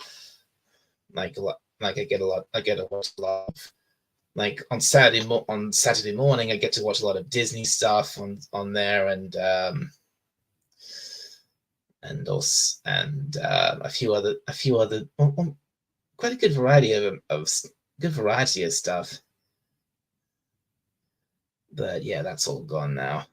Like I get to watch a lot of, like on Saturday morning, I get to watch a lot of Disney stuff on there, and also a few other quite a good variety of stuff. But yeah, that's all gone now.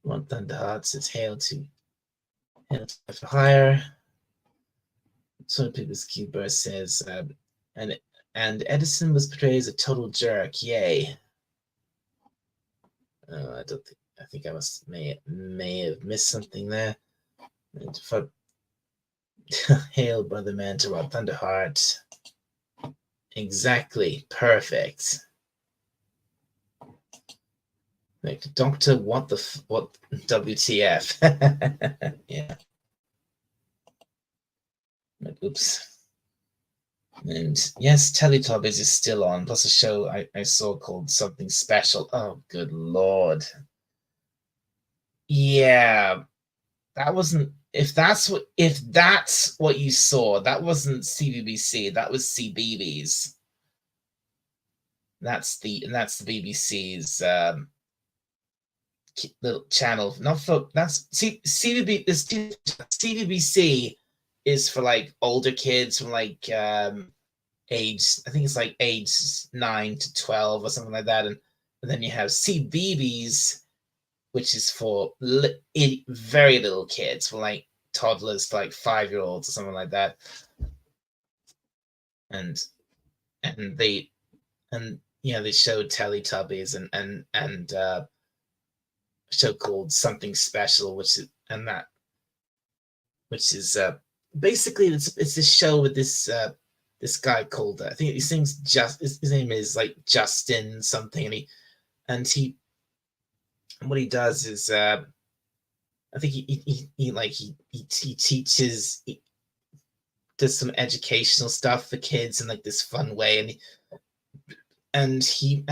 One Thunder Hearts is hailed to for hire. So People's Keeper says, and Edison was portrayed as a total jerk. Yay. I think I may have missed something there. Hail, brother man, to Rod Thunderheart. Exactly. Perfect. Like, Doctor, what WTF? Yeah. Oops. And yes, Teletubbies is still on, plus a show I saw called Something Special. Oh, good Lord. Yeah. That wasn't, if that's what you saw, that wasn't CBBC, that was CBeebies. That's the BBC's little channel. Not for that's CBBC is for like older kids from like age, I think it's like age 9 to 12 or something like that, and And then you have CBeebies, which is for very little kids, for like toddlers, like 5-year-olds or something like that. And they they showed Teletubbies and a show called Something Special, which is basically it's this show with this guy called I think his name is like Justin something, and what he does is I think he teaches, does some educational stuff for kids in like this fun way, and he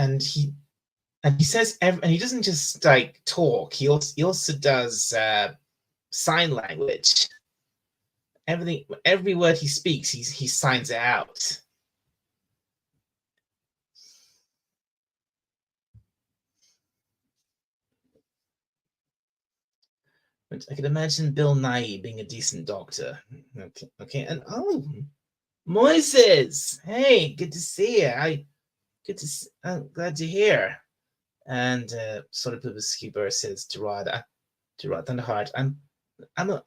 says and he doesn't just like talk. He also does sign language. Every word he speaks, he signs it out. I can imagine Bill Nighy being a decent doctor. Okay, and Moises, hey, good to see you. I'm glad to hear. And sort of Skipper says, Gerard Thunderheart, I'm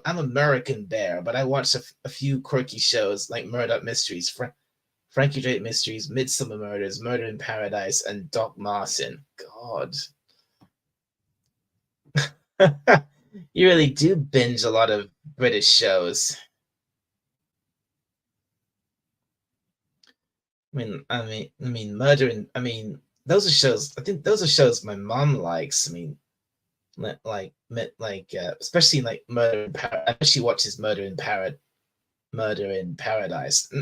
American Bear, but I watch a few quirky shows like Murdoch Mysteries, Frankie Drake Mysteries, Midsummer Murders, Murder in Paradise, and Doc Martin. God. You really do binge a lot of British shows. I mean, Murder in. I mean, those are shows. I think those are shows my mom likes. I mean, like especially like Murder in Paradise. She watches Murder in Paradise.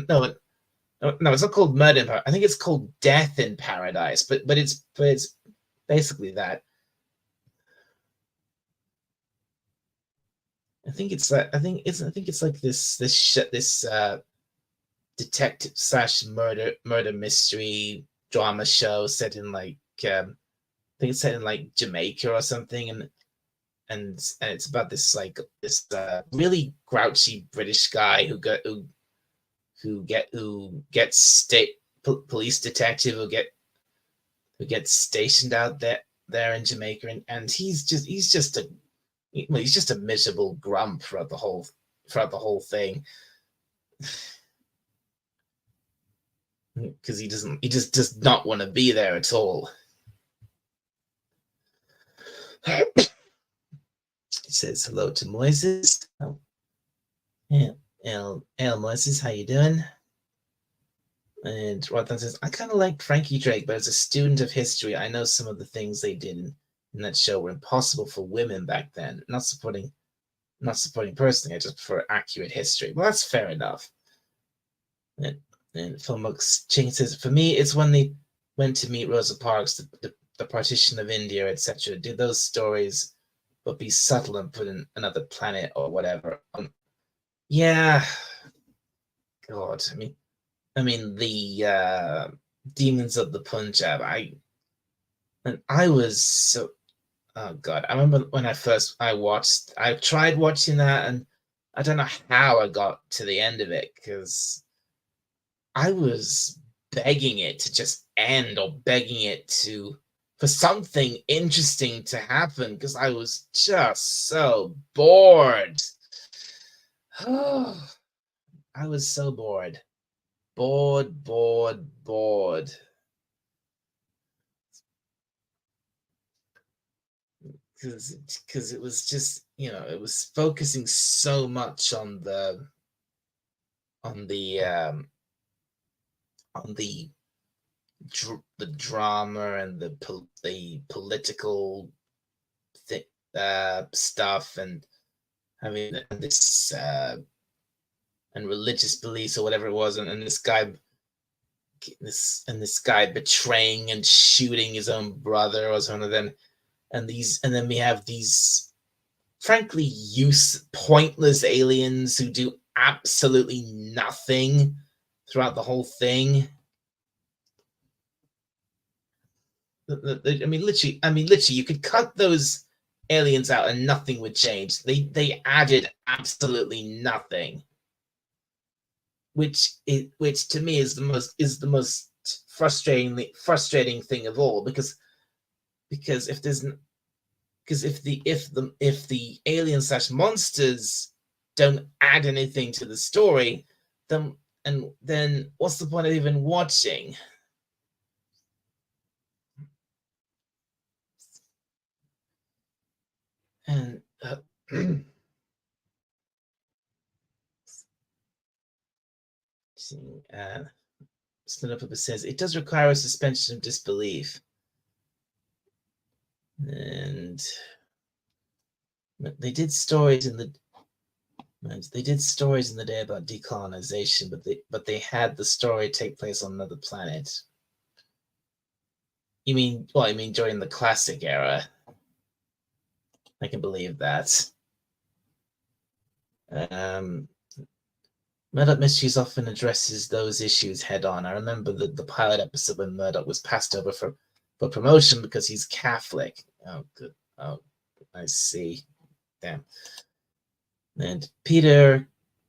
No, it's not called Murder in Paradise. I think it's called Death in Paradise. But it's basically that. I think it's like this detective / murder mystery drama show set in like I think it's set in like Jamaica or something, and it's about this really grouchy British guy who gets state police detective who gets stationed out there in Jamaica, and he's just a miserable grump throughout the whole thing, because he just does not want to be there at all. It says hello to Moises. Oh, yeah, Moises, how you doing? And Rothan says, I kind of like Frankie Drake, but as a student of history, I know some of the things they did in that show were impossible for women back then. Not supporting personally, I just prefer accurate history. Well, that's fair enough. And Philmux Ching says, for me, it's when they went to meet Rosa Parks, the partition of India, etc. Did those stories, but be subtle and put in another planet or whatever. Yeah. God, I mean the Demons of the Punjab. I was so, oh God, I remember when I tried watching that, and I don't know how I got to the end of it, because I was begging it to just end, or begging it for something interesting to happen, because I was just so bored. I was so bored. Bored. Because it was just, it was focusing so much on the drama and the political stuff, and having this and religious beliefs or whatever it was, and this guy betraying and shooting his own brother or something. And then we have these frankly pointless aliens who do absolutely nothing throughout the whole thing. I mean, literally, you could cut those aliens out and nothing would change. They added absolutely nothing, which to me is the most frustrating thing of all, because if there's because if the alien / monsters don't add anything to the story, then what's the point of even watching? And Snowpipper says it does require a suspension of disbelief, and they did stories in the day about decolonization, but they had the story take place on another planet. You mean during the classic era? I can believe that. Murdoch Mysteries often addresses those issues head on. I remember the pilot episode when Murdoch was passed over for promotion because he's Catholic. Oh, good. Oh, I see. Damn. And Peter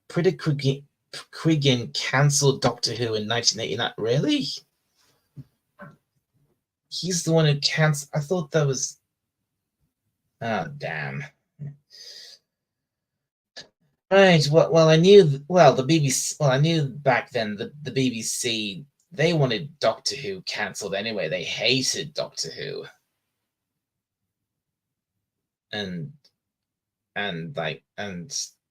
Cregan canceled Doctor Who in 1989. Really? He's the one who canceled. I thought that was. Oh, damn. Right. Well, I knew. Well, the BBC. Well, I knew back then the BBC. They wanted Doctor Who cancelled anyway. They hated Doctor Who. And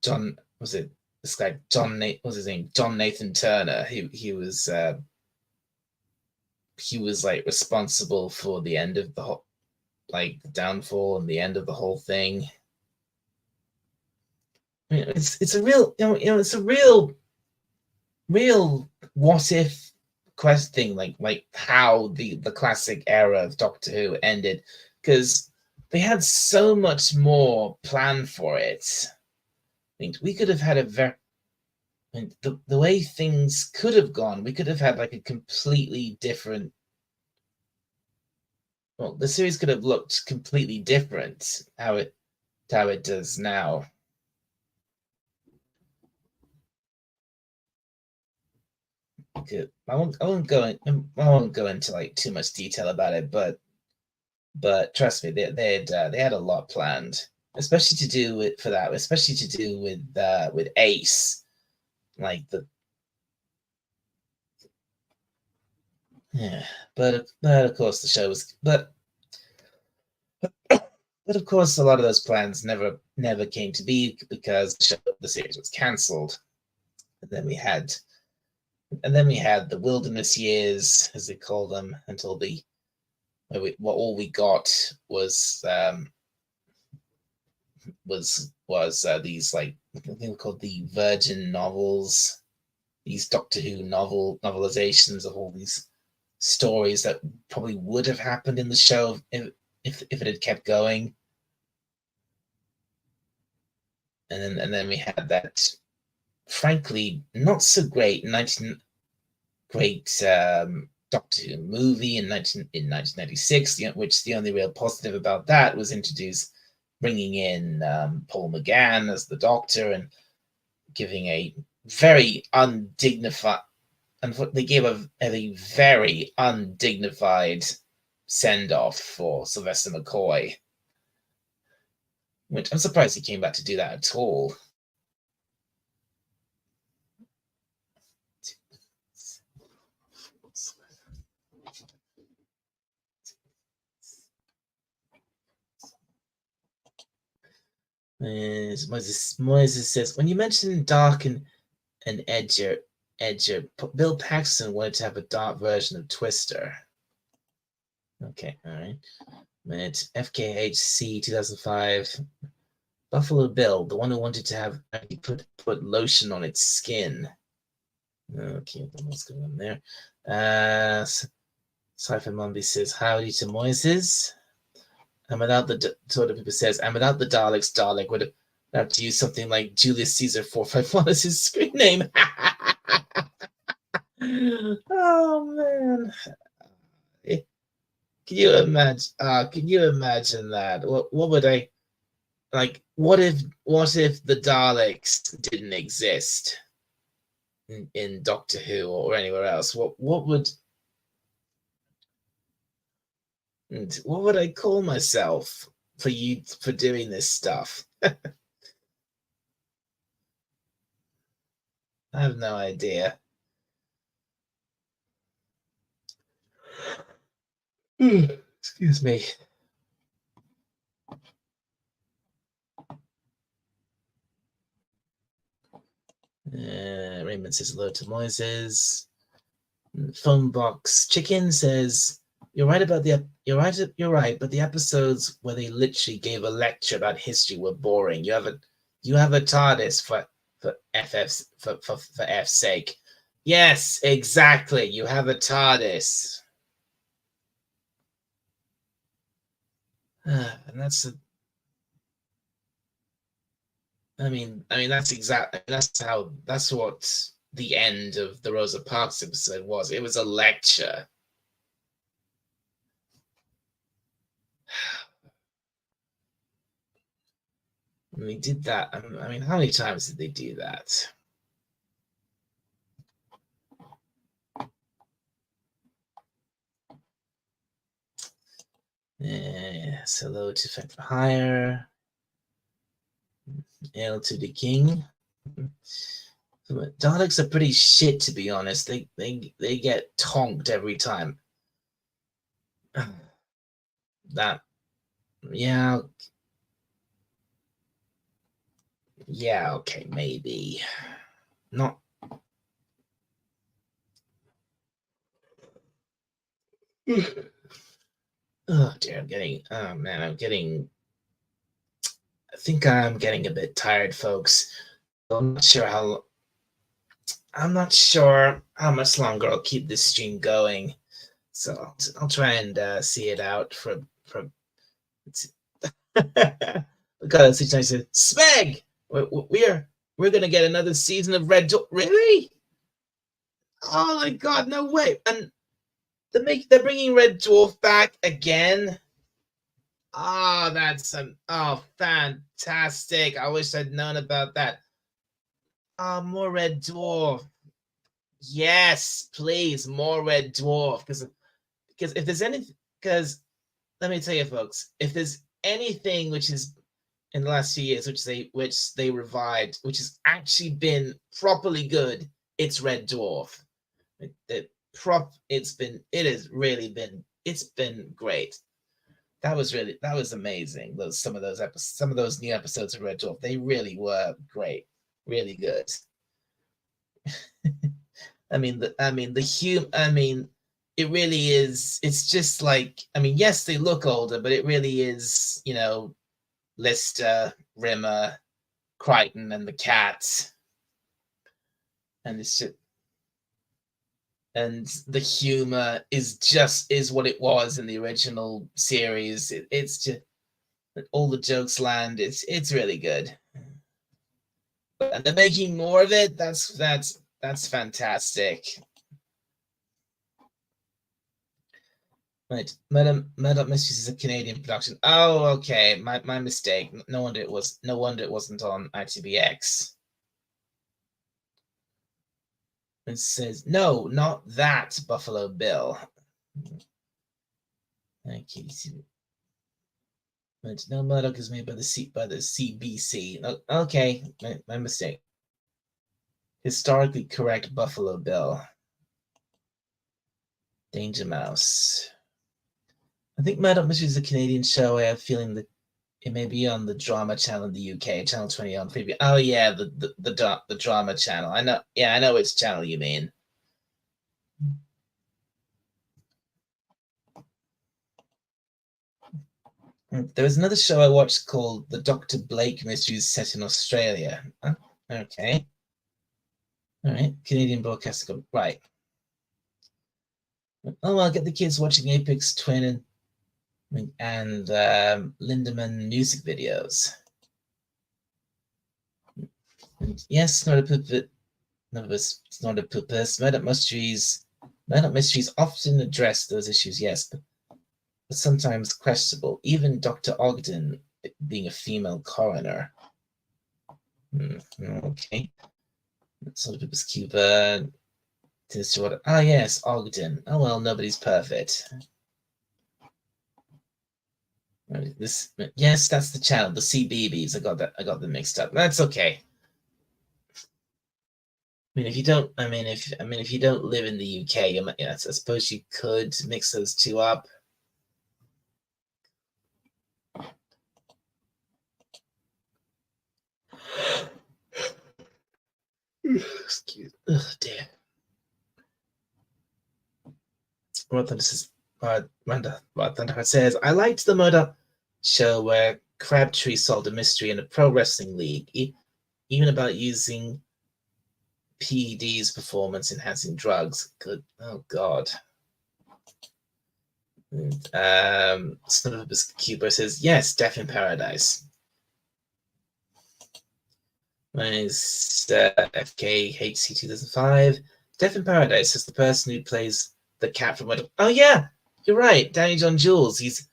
John, was it this guy John? What's his name? John Nathan Turner. He was like responsible for the end of the whole, like, downfall and the end of the whole thing. I mean, it's a real it's a real what if quest thing, like how the classic era of Doctor Who ended, because they had so much more planned for it. I mean, we could have had the way things could have gone, we could have had like a completely different. Well, the series could have looked completely different how it does now. I won't go into like too much detail about it, but trust me, they had a lot planned, especially to do with Ace, like but of course the show was but of course a lot of those plans never came to be because the series was cancelled. And then we had the wilderness years, as they call them, until all we got was these, like, I think they're called the Virgin novels, these Doctor Who novelizations of all these stories that probably would have happened in the show if it had kept going. And then we had that, frankly, not so great Doctor Who movie in 1996, which the only real positive about that was bringing in Paul McGann as the Doctor and giving a very undignified, and they gave a very undignified send-off for Sylvester McCoy, which I'm surprised he came back to do that at all. Moses says, when you mentioned dark and edger, Bill Paxton wanted to have a dark version of Twister. Okay, all right. It's FKHC 2005. Buffalo Bill, the one who wanted to have put lotion on its skin. Okay, what's going on there? Cypher Mumby says, howdy to Moises. And without the sort of people says, and without the Daleks, Dalek would have to use something like Julius Caesar 451 as his screen name. Oh man. Can you imagine that? What would I like? What if the Daleks didn't exist in Doctor Who or anywhere else? What would And what would I call myself for doing this stuff? I have no idea. Excuse me. Raymond says hello to Moises. Phone box chicken says you're right, but the episodes where they literally gave a lecture about history were boring. You have a TARDIS for F's sake. Yes, exactly. You have a TARDIS. And that's that's what the end of the Rosa Parks episode was. It was a lecture. And they did that. I mean, how many times did they do that? Yes, hello to Effect for Hire. Hail to the King. Daleks are pretty shit, to be honest. They get tonked every time. That, yeah, okay, maybe not. Oh dear, I'm getting. Oh man, I think I'm getting a bit tired, folks. I'm not sure how much longer I'll keep this stream going. So I'll try and see it out for. God, it's nice. Smeg, we're gonna get another season of Red Dwarf. Really? Oh my God, no way! And they're bringing Red Dwarf back again. Oh, that's fantastic! I wish I'd known about that. More Red Dwarf. Yes, please, more Red Dwarf. Because if there's anything, because let me tell you, folks, if there's anything which is in the last few years which they revived, which has actually been properly good, it's Red Dwarf. It's been great. That was amazing. Some of those new episodes of Red Dwarf, they really were great, really good. It really is. It's just like, yes, they look older, but it really is, Lister, Rimmer, Crichton, and the cats, and it's just, and the humor is what it was in the original series. It's just all the jokes land. It's really good, and they're making more of it. That's fantastic. Right, Murdoch Mysteries is a Canadian production. Oh, okay, my mistake. No wonder it wasn't on ITBX. It says no, not that Buffalo Bill. Okay, no, Murdoch is made by the CBC. Okay, my mistake. Historically correct Buffalo Bill. Danger Mouse. I think Murdoch Mysteries is a Canadian show. I have a feeling that it may be on the drama channel in the UK, channel 20 on preview. Oh yeah, the drama channel. I know. Yeah, I know which channel you mean. There was another show I watched called The Dr. Blake Mysteries set in Australia. Oh, okay. All right. Canadian Broadcasting. Right. Oh, I'll get the kids watching Aphex Twin and Lindemann music videos. And yes, not a puppet. It's not a purpose. Murdoch Mysteries often address those issues, yes, but sometimes questionable. Even Dr. Ogden being a female coroner. Okay. Sort of was Cuba. Ah, yes, Ogden. Oh well, nobody's perfect. Yes, that's the channel, the CBeebies. I got them mixed up. That's okay. I mean, if you don't, if you don't live in the UK, I suppose you could mix those two up. Excuse. Oh dear. Thunderheart says, I liked the Murdoch show where Crabtree solved a mystery in a pro wrestling league, even about using PEDs, performance enhancing drugs. Good. Oh God. Son of a Cuba says, yes, Death in Paradise. Mine is FKHC 2005. Death in Paradise is the person who plays the cat from. Oh yeah, you're right. Danny John Jules. He's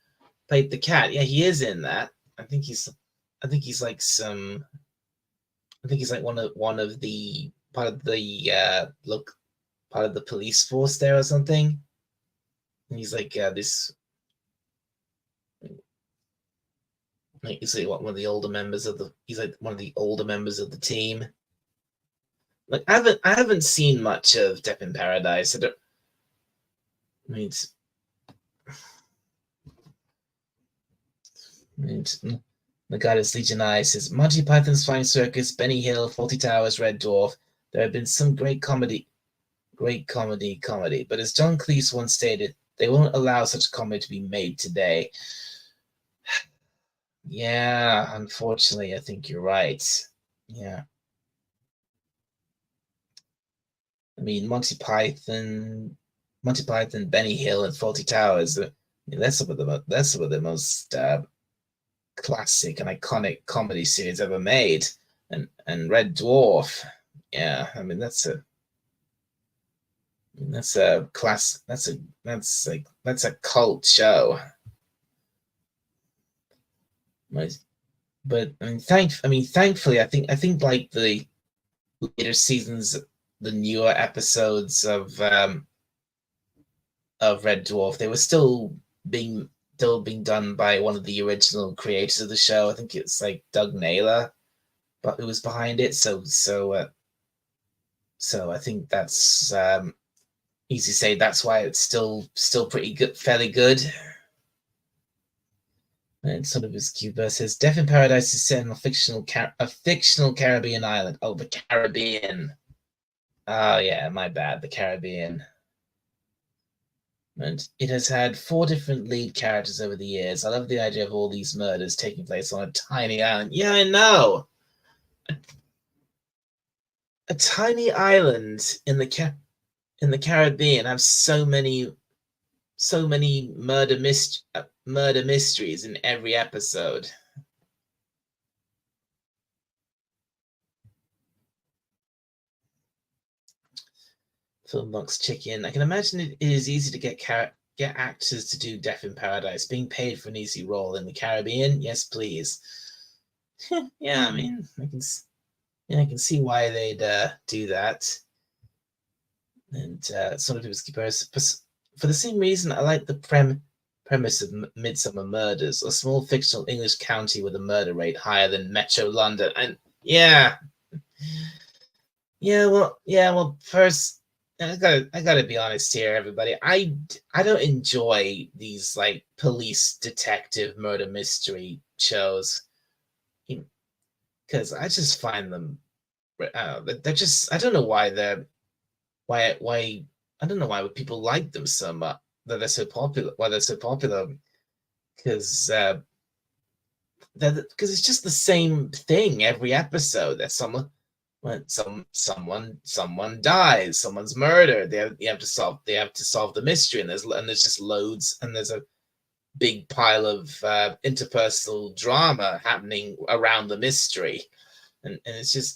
played the cat. Yeah, he is in that. I think he's like some. I think he's like one of the part of the part of the police force there or something. And he's like this. Like he's like one of the older members of the. He's like one of the older members of the team. Like I haven't seen much of Death in Paradise. I mean, the Goddess Legion I says Monty Python's Flying Circus, Benny Hill, Fawlty Towers, Red Dwarf. There have been some great comedy. But as John Cleese once stated, they won't allow such comedy to be made today. Yeah, unfortunately, I think you're right. Yeah. I mean, Monty Python, Benny Hill, and Fawlty Towers. That's some of the most classic and iconic comedy series ever made. And Red Dwarf. Yeah, I mean that's a class. That's a cult show. But thankfully, I think like the later seasons, the newer episodes of Red Dwarf, they were still being done by one of the original creators of the show. I think it's like Doug Naylor, but who was behind it. So I think that's easy to say. That's why it's still pretty good, fairly good. And sort of his Cuba says, Death in Paradise is set on a fictional Caribbean island. Oh, the Caribbean. Oh yeah, my bad. The Caribbean. And it has had 4 different lead characters over the years. I love the idea of all these murders taking place on a tiny island. Yeah, I know. A tiny island in the Caribbean have so many murder mysteries in every episode. Filmbox Chicken. I can imagine it is easy to get actors to do Death in Paradise. Being paid for an easy role in the Caribbean, yes, please. Yeah, I mean, I can see why they'd do that. And sort of it was for the same reason I like the premise of Midsummer Murders, a small fictional English county with a murder rate higher than Metro London. And yeah, well, first I gotta be honest here, everybody. I don't enjoy these like police detective murder mystery shows because I just find them. They're just. I don't know why why I don't know why people like them so much. That they're so popular. Why they're so popular? Because it's just the same thing every episode. That someone dies, someone's murdered. They have to solve the mystery, and there's just loads, and there's a big pile of interpersonal drama happening around the mystery, and it's just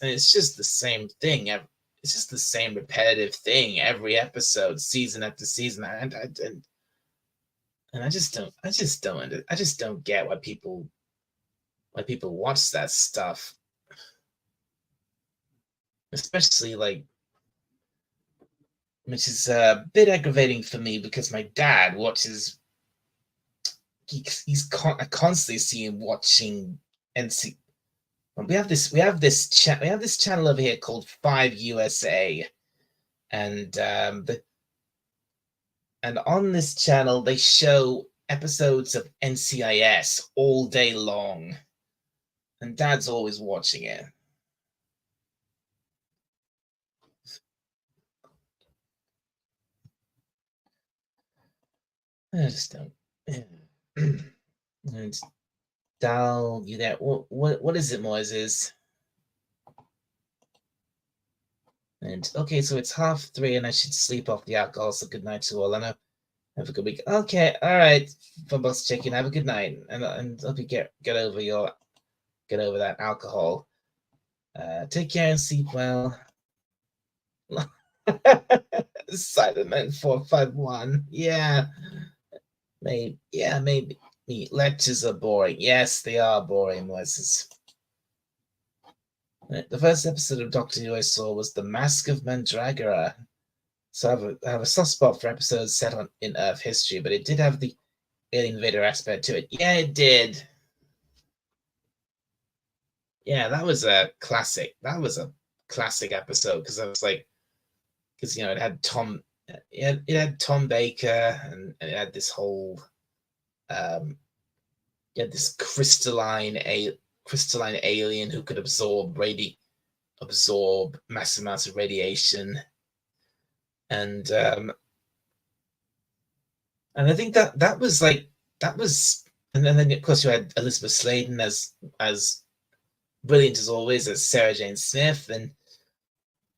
the same thing. It's just the same repetitive thing every episode, season after season, and I just don't get why people watch that stuff, especially like, which is a bit aggravating for me because my dad watches I constantly see him watching NC. We have this channel over here called 5USA, and and on this channel they show episodes of NCIS all day long, and Dad's always watching it. I just don't. And Dal, you there? What is it, Moises? And okay, so it's 3:30, and I should sleep off the alcohol. So good night to all, and have a good week. Okay, all right, Funbox Chicken. Have a good night, and hope you get over that alcohol. Take care and sleep well. Cyberman 451. Yeah, maybe. Yeah, maybe. Lectures are boring. Yes, they are boring, Moses. The first episode of Doctor Who I saw was The Mask of Mandragora. So I have a soft spot for episodes set in Earth history, but it did have the alien invader aspect to it. Yeah, it did. Yeah, that was a classic. That was a classic episode because I was like, because it had Tom, it had Tom Baker, and it had this whole, you had this crystalline alien who could absorb massive amounts of radiation, and I think that was like that was, and then of course you had Elizabeth Sladen as brilliant as always as Sarah Jane Smith, and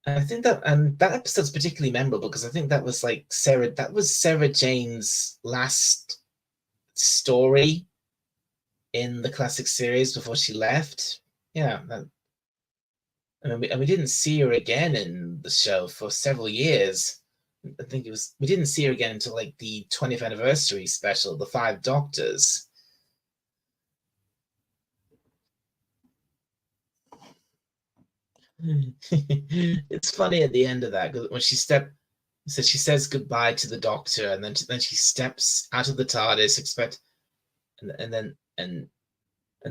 I think that episode's particularly memorable because I think that was Sarah Jane's last story in the classic series before she left. Yeah, and we didn't see her again in the show for several years. I think we didn't see her again until like the 20th anniversary special, The Five Doctors. It's funny at the end of that because when she says goodbye to the Doctor, and then she steps out of the TARDIS, and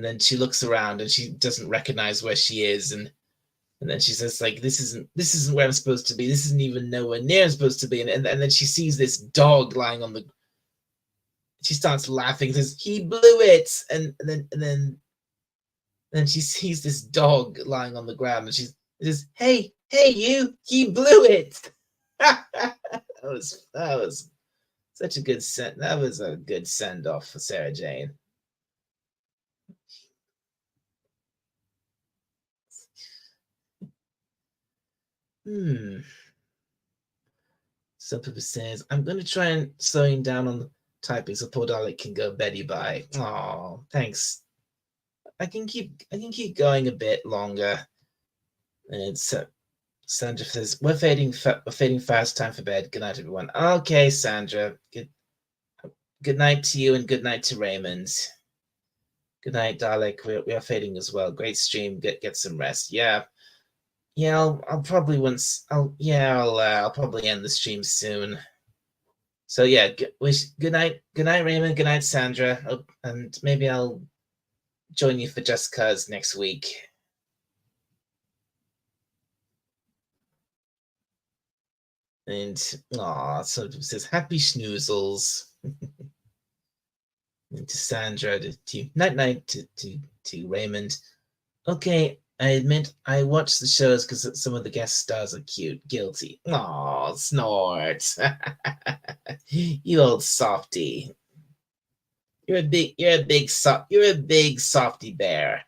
then she looks around and she doesn't recognize where she is, and then she says like this isn't where I'm supposed to be. This isn't even nowhere near I'm supposed to be, and then she sees this dog lying on the. She starts laughing, says he blew it, and then she sees this dog lying on the ground, and she says, "Hey, you! He blew it." that was such a good send. That was a good send off for Sarah Jane. Some people says I'm going to try and slowing down on the typing so poor Dalek can go Betty by. Oh, thanks. I can keep going a bit longer. And Sandra says we're fading fast. Time for bed. Good night, everyone. Okay, Sandra. Good night to you, and good night to Raymond. Good night, Dalek. We are fading as well. Great stream. Get some rest. Yeah. I'll probably I'll probably end the stream soon. So yeah, good night, Raymond. Good night, Sandra. And maybe I'll join you for Just Cause next week. And so it says happy schnoozles. And to Sandra, to night to Raymond. Okay, I admit I watch the shows because some of the guest stars are cute. Guilty. Aw, Snort. You old softy. You're a big softy bear.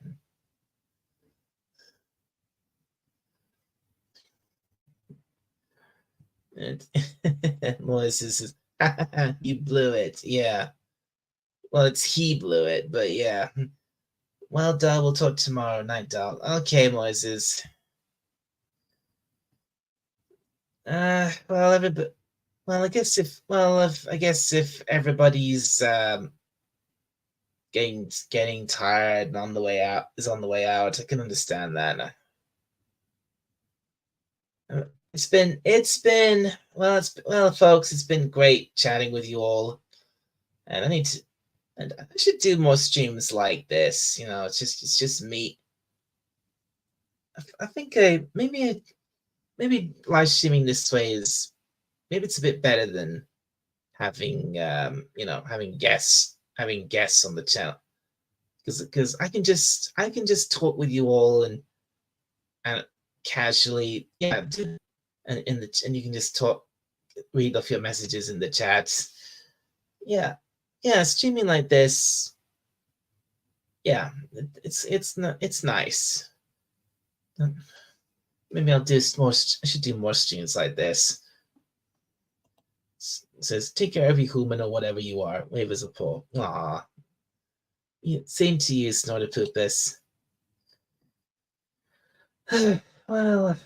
Melissa says, "You blew it." Yeah. Well, it's he blew it, but yeah. Well, Dal, we'll talk tomorrow night, Dal. Okay, Moises. Well, everybody. Well, I guess if everybody's getting tired and on the way out, I can understand that. Folks, it's been great chatting with you all, and I need to And I should do more streams like this. You know, it's just me. I think maybe live streaming this way is maybe it's a bit better than having having guests on the channel, because I can just talk with you all and casually, yeah, and you can just talk, read off your messages in the chat. Yeah, yeah, streaming like this, yeah, it's nice. Maybe I'll do more. I should do more streams like this. It says, take care of you, human, or whatever you are. Wave as a paw. Aw. Same to you, Snortopoopas. well,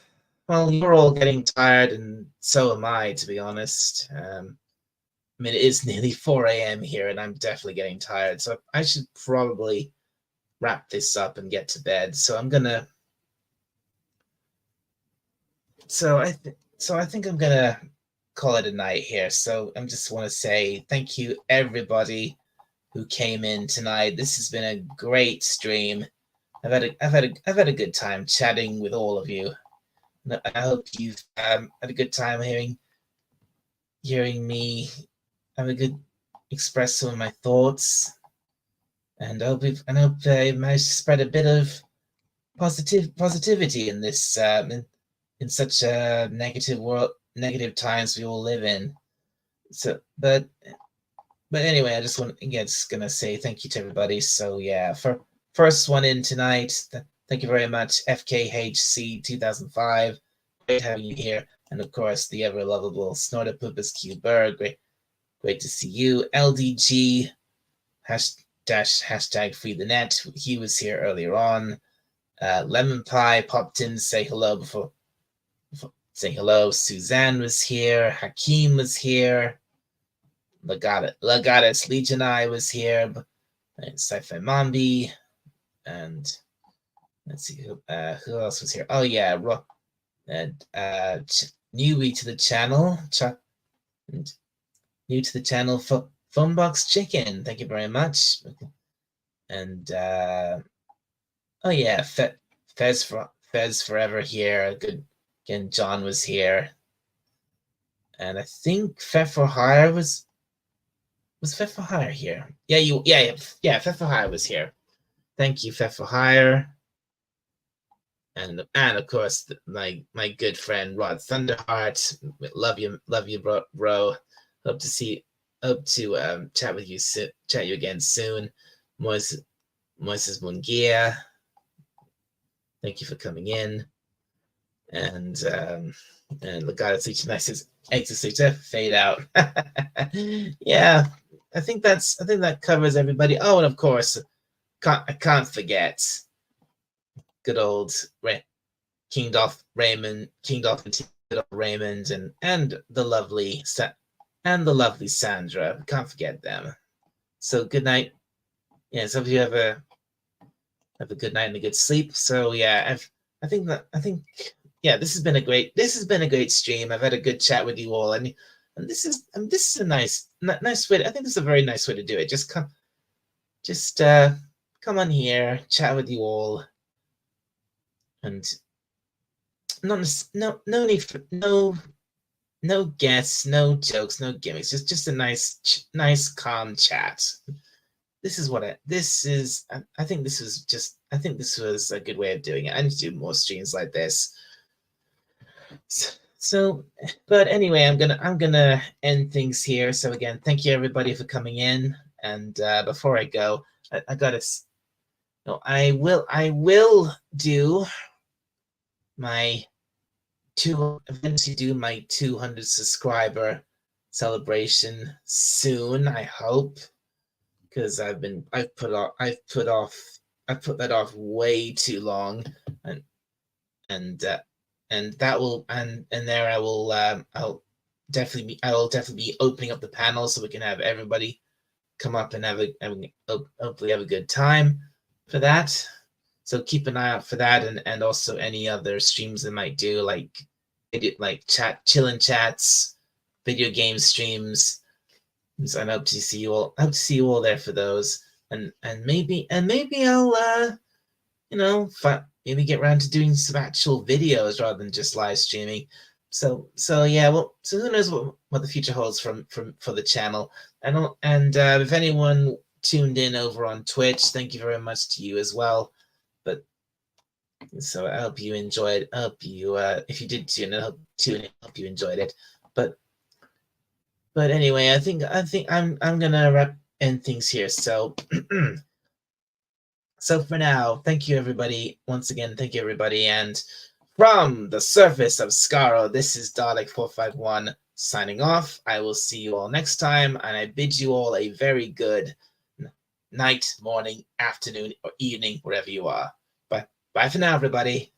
you're all getting tired, and so am I, to be honest. I mean, it is nearly 4 a.m. here, and I'm definitely getting tired. So I should probably wrap this up and get to bed. So I'm gonna. So I think I'm gonna call it a night here. So I just want to say thank you, everybody who came in tonight. This has been a great stream. I've had a good time chatting with all of you. I hope you've had a good time hearing me have a good express some of my thoughts, and I hope I managed to spread a bit of positivity in this in such a negative times we all live in. So, but anyway, I just gonna say thank you to everybody. So yeah, for first one in tonight, thank you very much, FKHC 2005. Great having you here, and of course the ever lovable Snortopoopas Q Bird. Great to see you, LDG hashtag free the net. He was here earlier on. Lemon Pie popped in to say hello before say hello. Suzanne was here. Hakeem was here. Legatus Legion I was here. And Sci-Fi Mambi. And let's see who else was here. Oh yeah, and newbie to the channel. New to the channel, Phonebox Chicken. Thank you very much. And oh yeah, Fez Forever here. Good again. John was here, and I think Fef for Hire was Fef for Hire here. Yeah. Fef for Hire was here. Thank you, Fef for Hire, and of course my good friend Rod Thunderheart. Love you, bro. Hope to chat with you chat you again soon. Moises Mungia, thank you for coming in. And Legatus Legion nice exit fade out. Yeah, I think that covers everybody. Oh, and of course, I can't forget good old King Dolph Raymond, and the lovely Sandra. Can't forget them. So good night. Yeah, so if you have a good night and a good sleep. So yeah, I think yeah, this has been a great stream. I've had a good chat with you all, and this is a nice way. I think this is a very nice way to do it. Just come on here, chat with you all, and no need for no guests, no jokes, no gimmicks. Just a nice calm chat. This is what this is. I think this was a good way of doing it. I need to do more streams like this. So, but anyway, I'm gonna end things here. So again, thank you everybody for coming in. And before I go, I gotta. No, I will do my eventually do my 200 subscriber celebration soon. I hope, because I've put that off way too long, and that will and there I will I'll definitely be opening up the panel so we can have everybody come up and hopefully have a good time for that. So keep an eye out for that, and also any other streams they might do, like chillin' chats, video game streams, So I hope to see you all. I hope to see you all there for those, and maybe I'll maybe get around to doing some actual videos rather than just live streaming. So yeah, well, so who knows what the future holds for the channel, and if anyone tuned in over on Twitch, thank you very much to you as well. But so I hope you enjoyed. I hope you, if you did tune in, I hope you enjoyed it. But anyway, I think I'm gonna end things here. So so for now, thank you everybody. Once again, thank you everybody. And from the surface of Skaro, this is Dalek451 signing off. I will see you all next time, and I bid you all a very good night, morning, afternoon, or evening, wherever you are. Bye for now, everybody.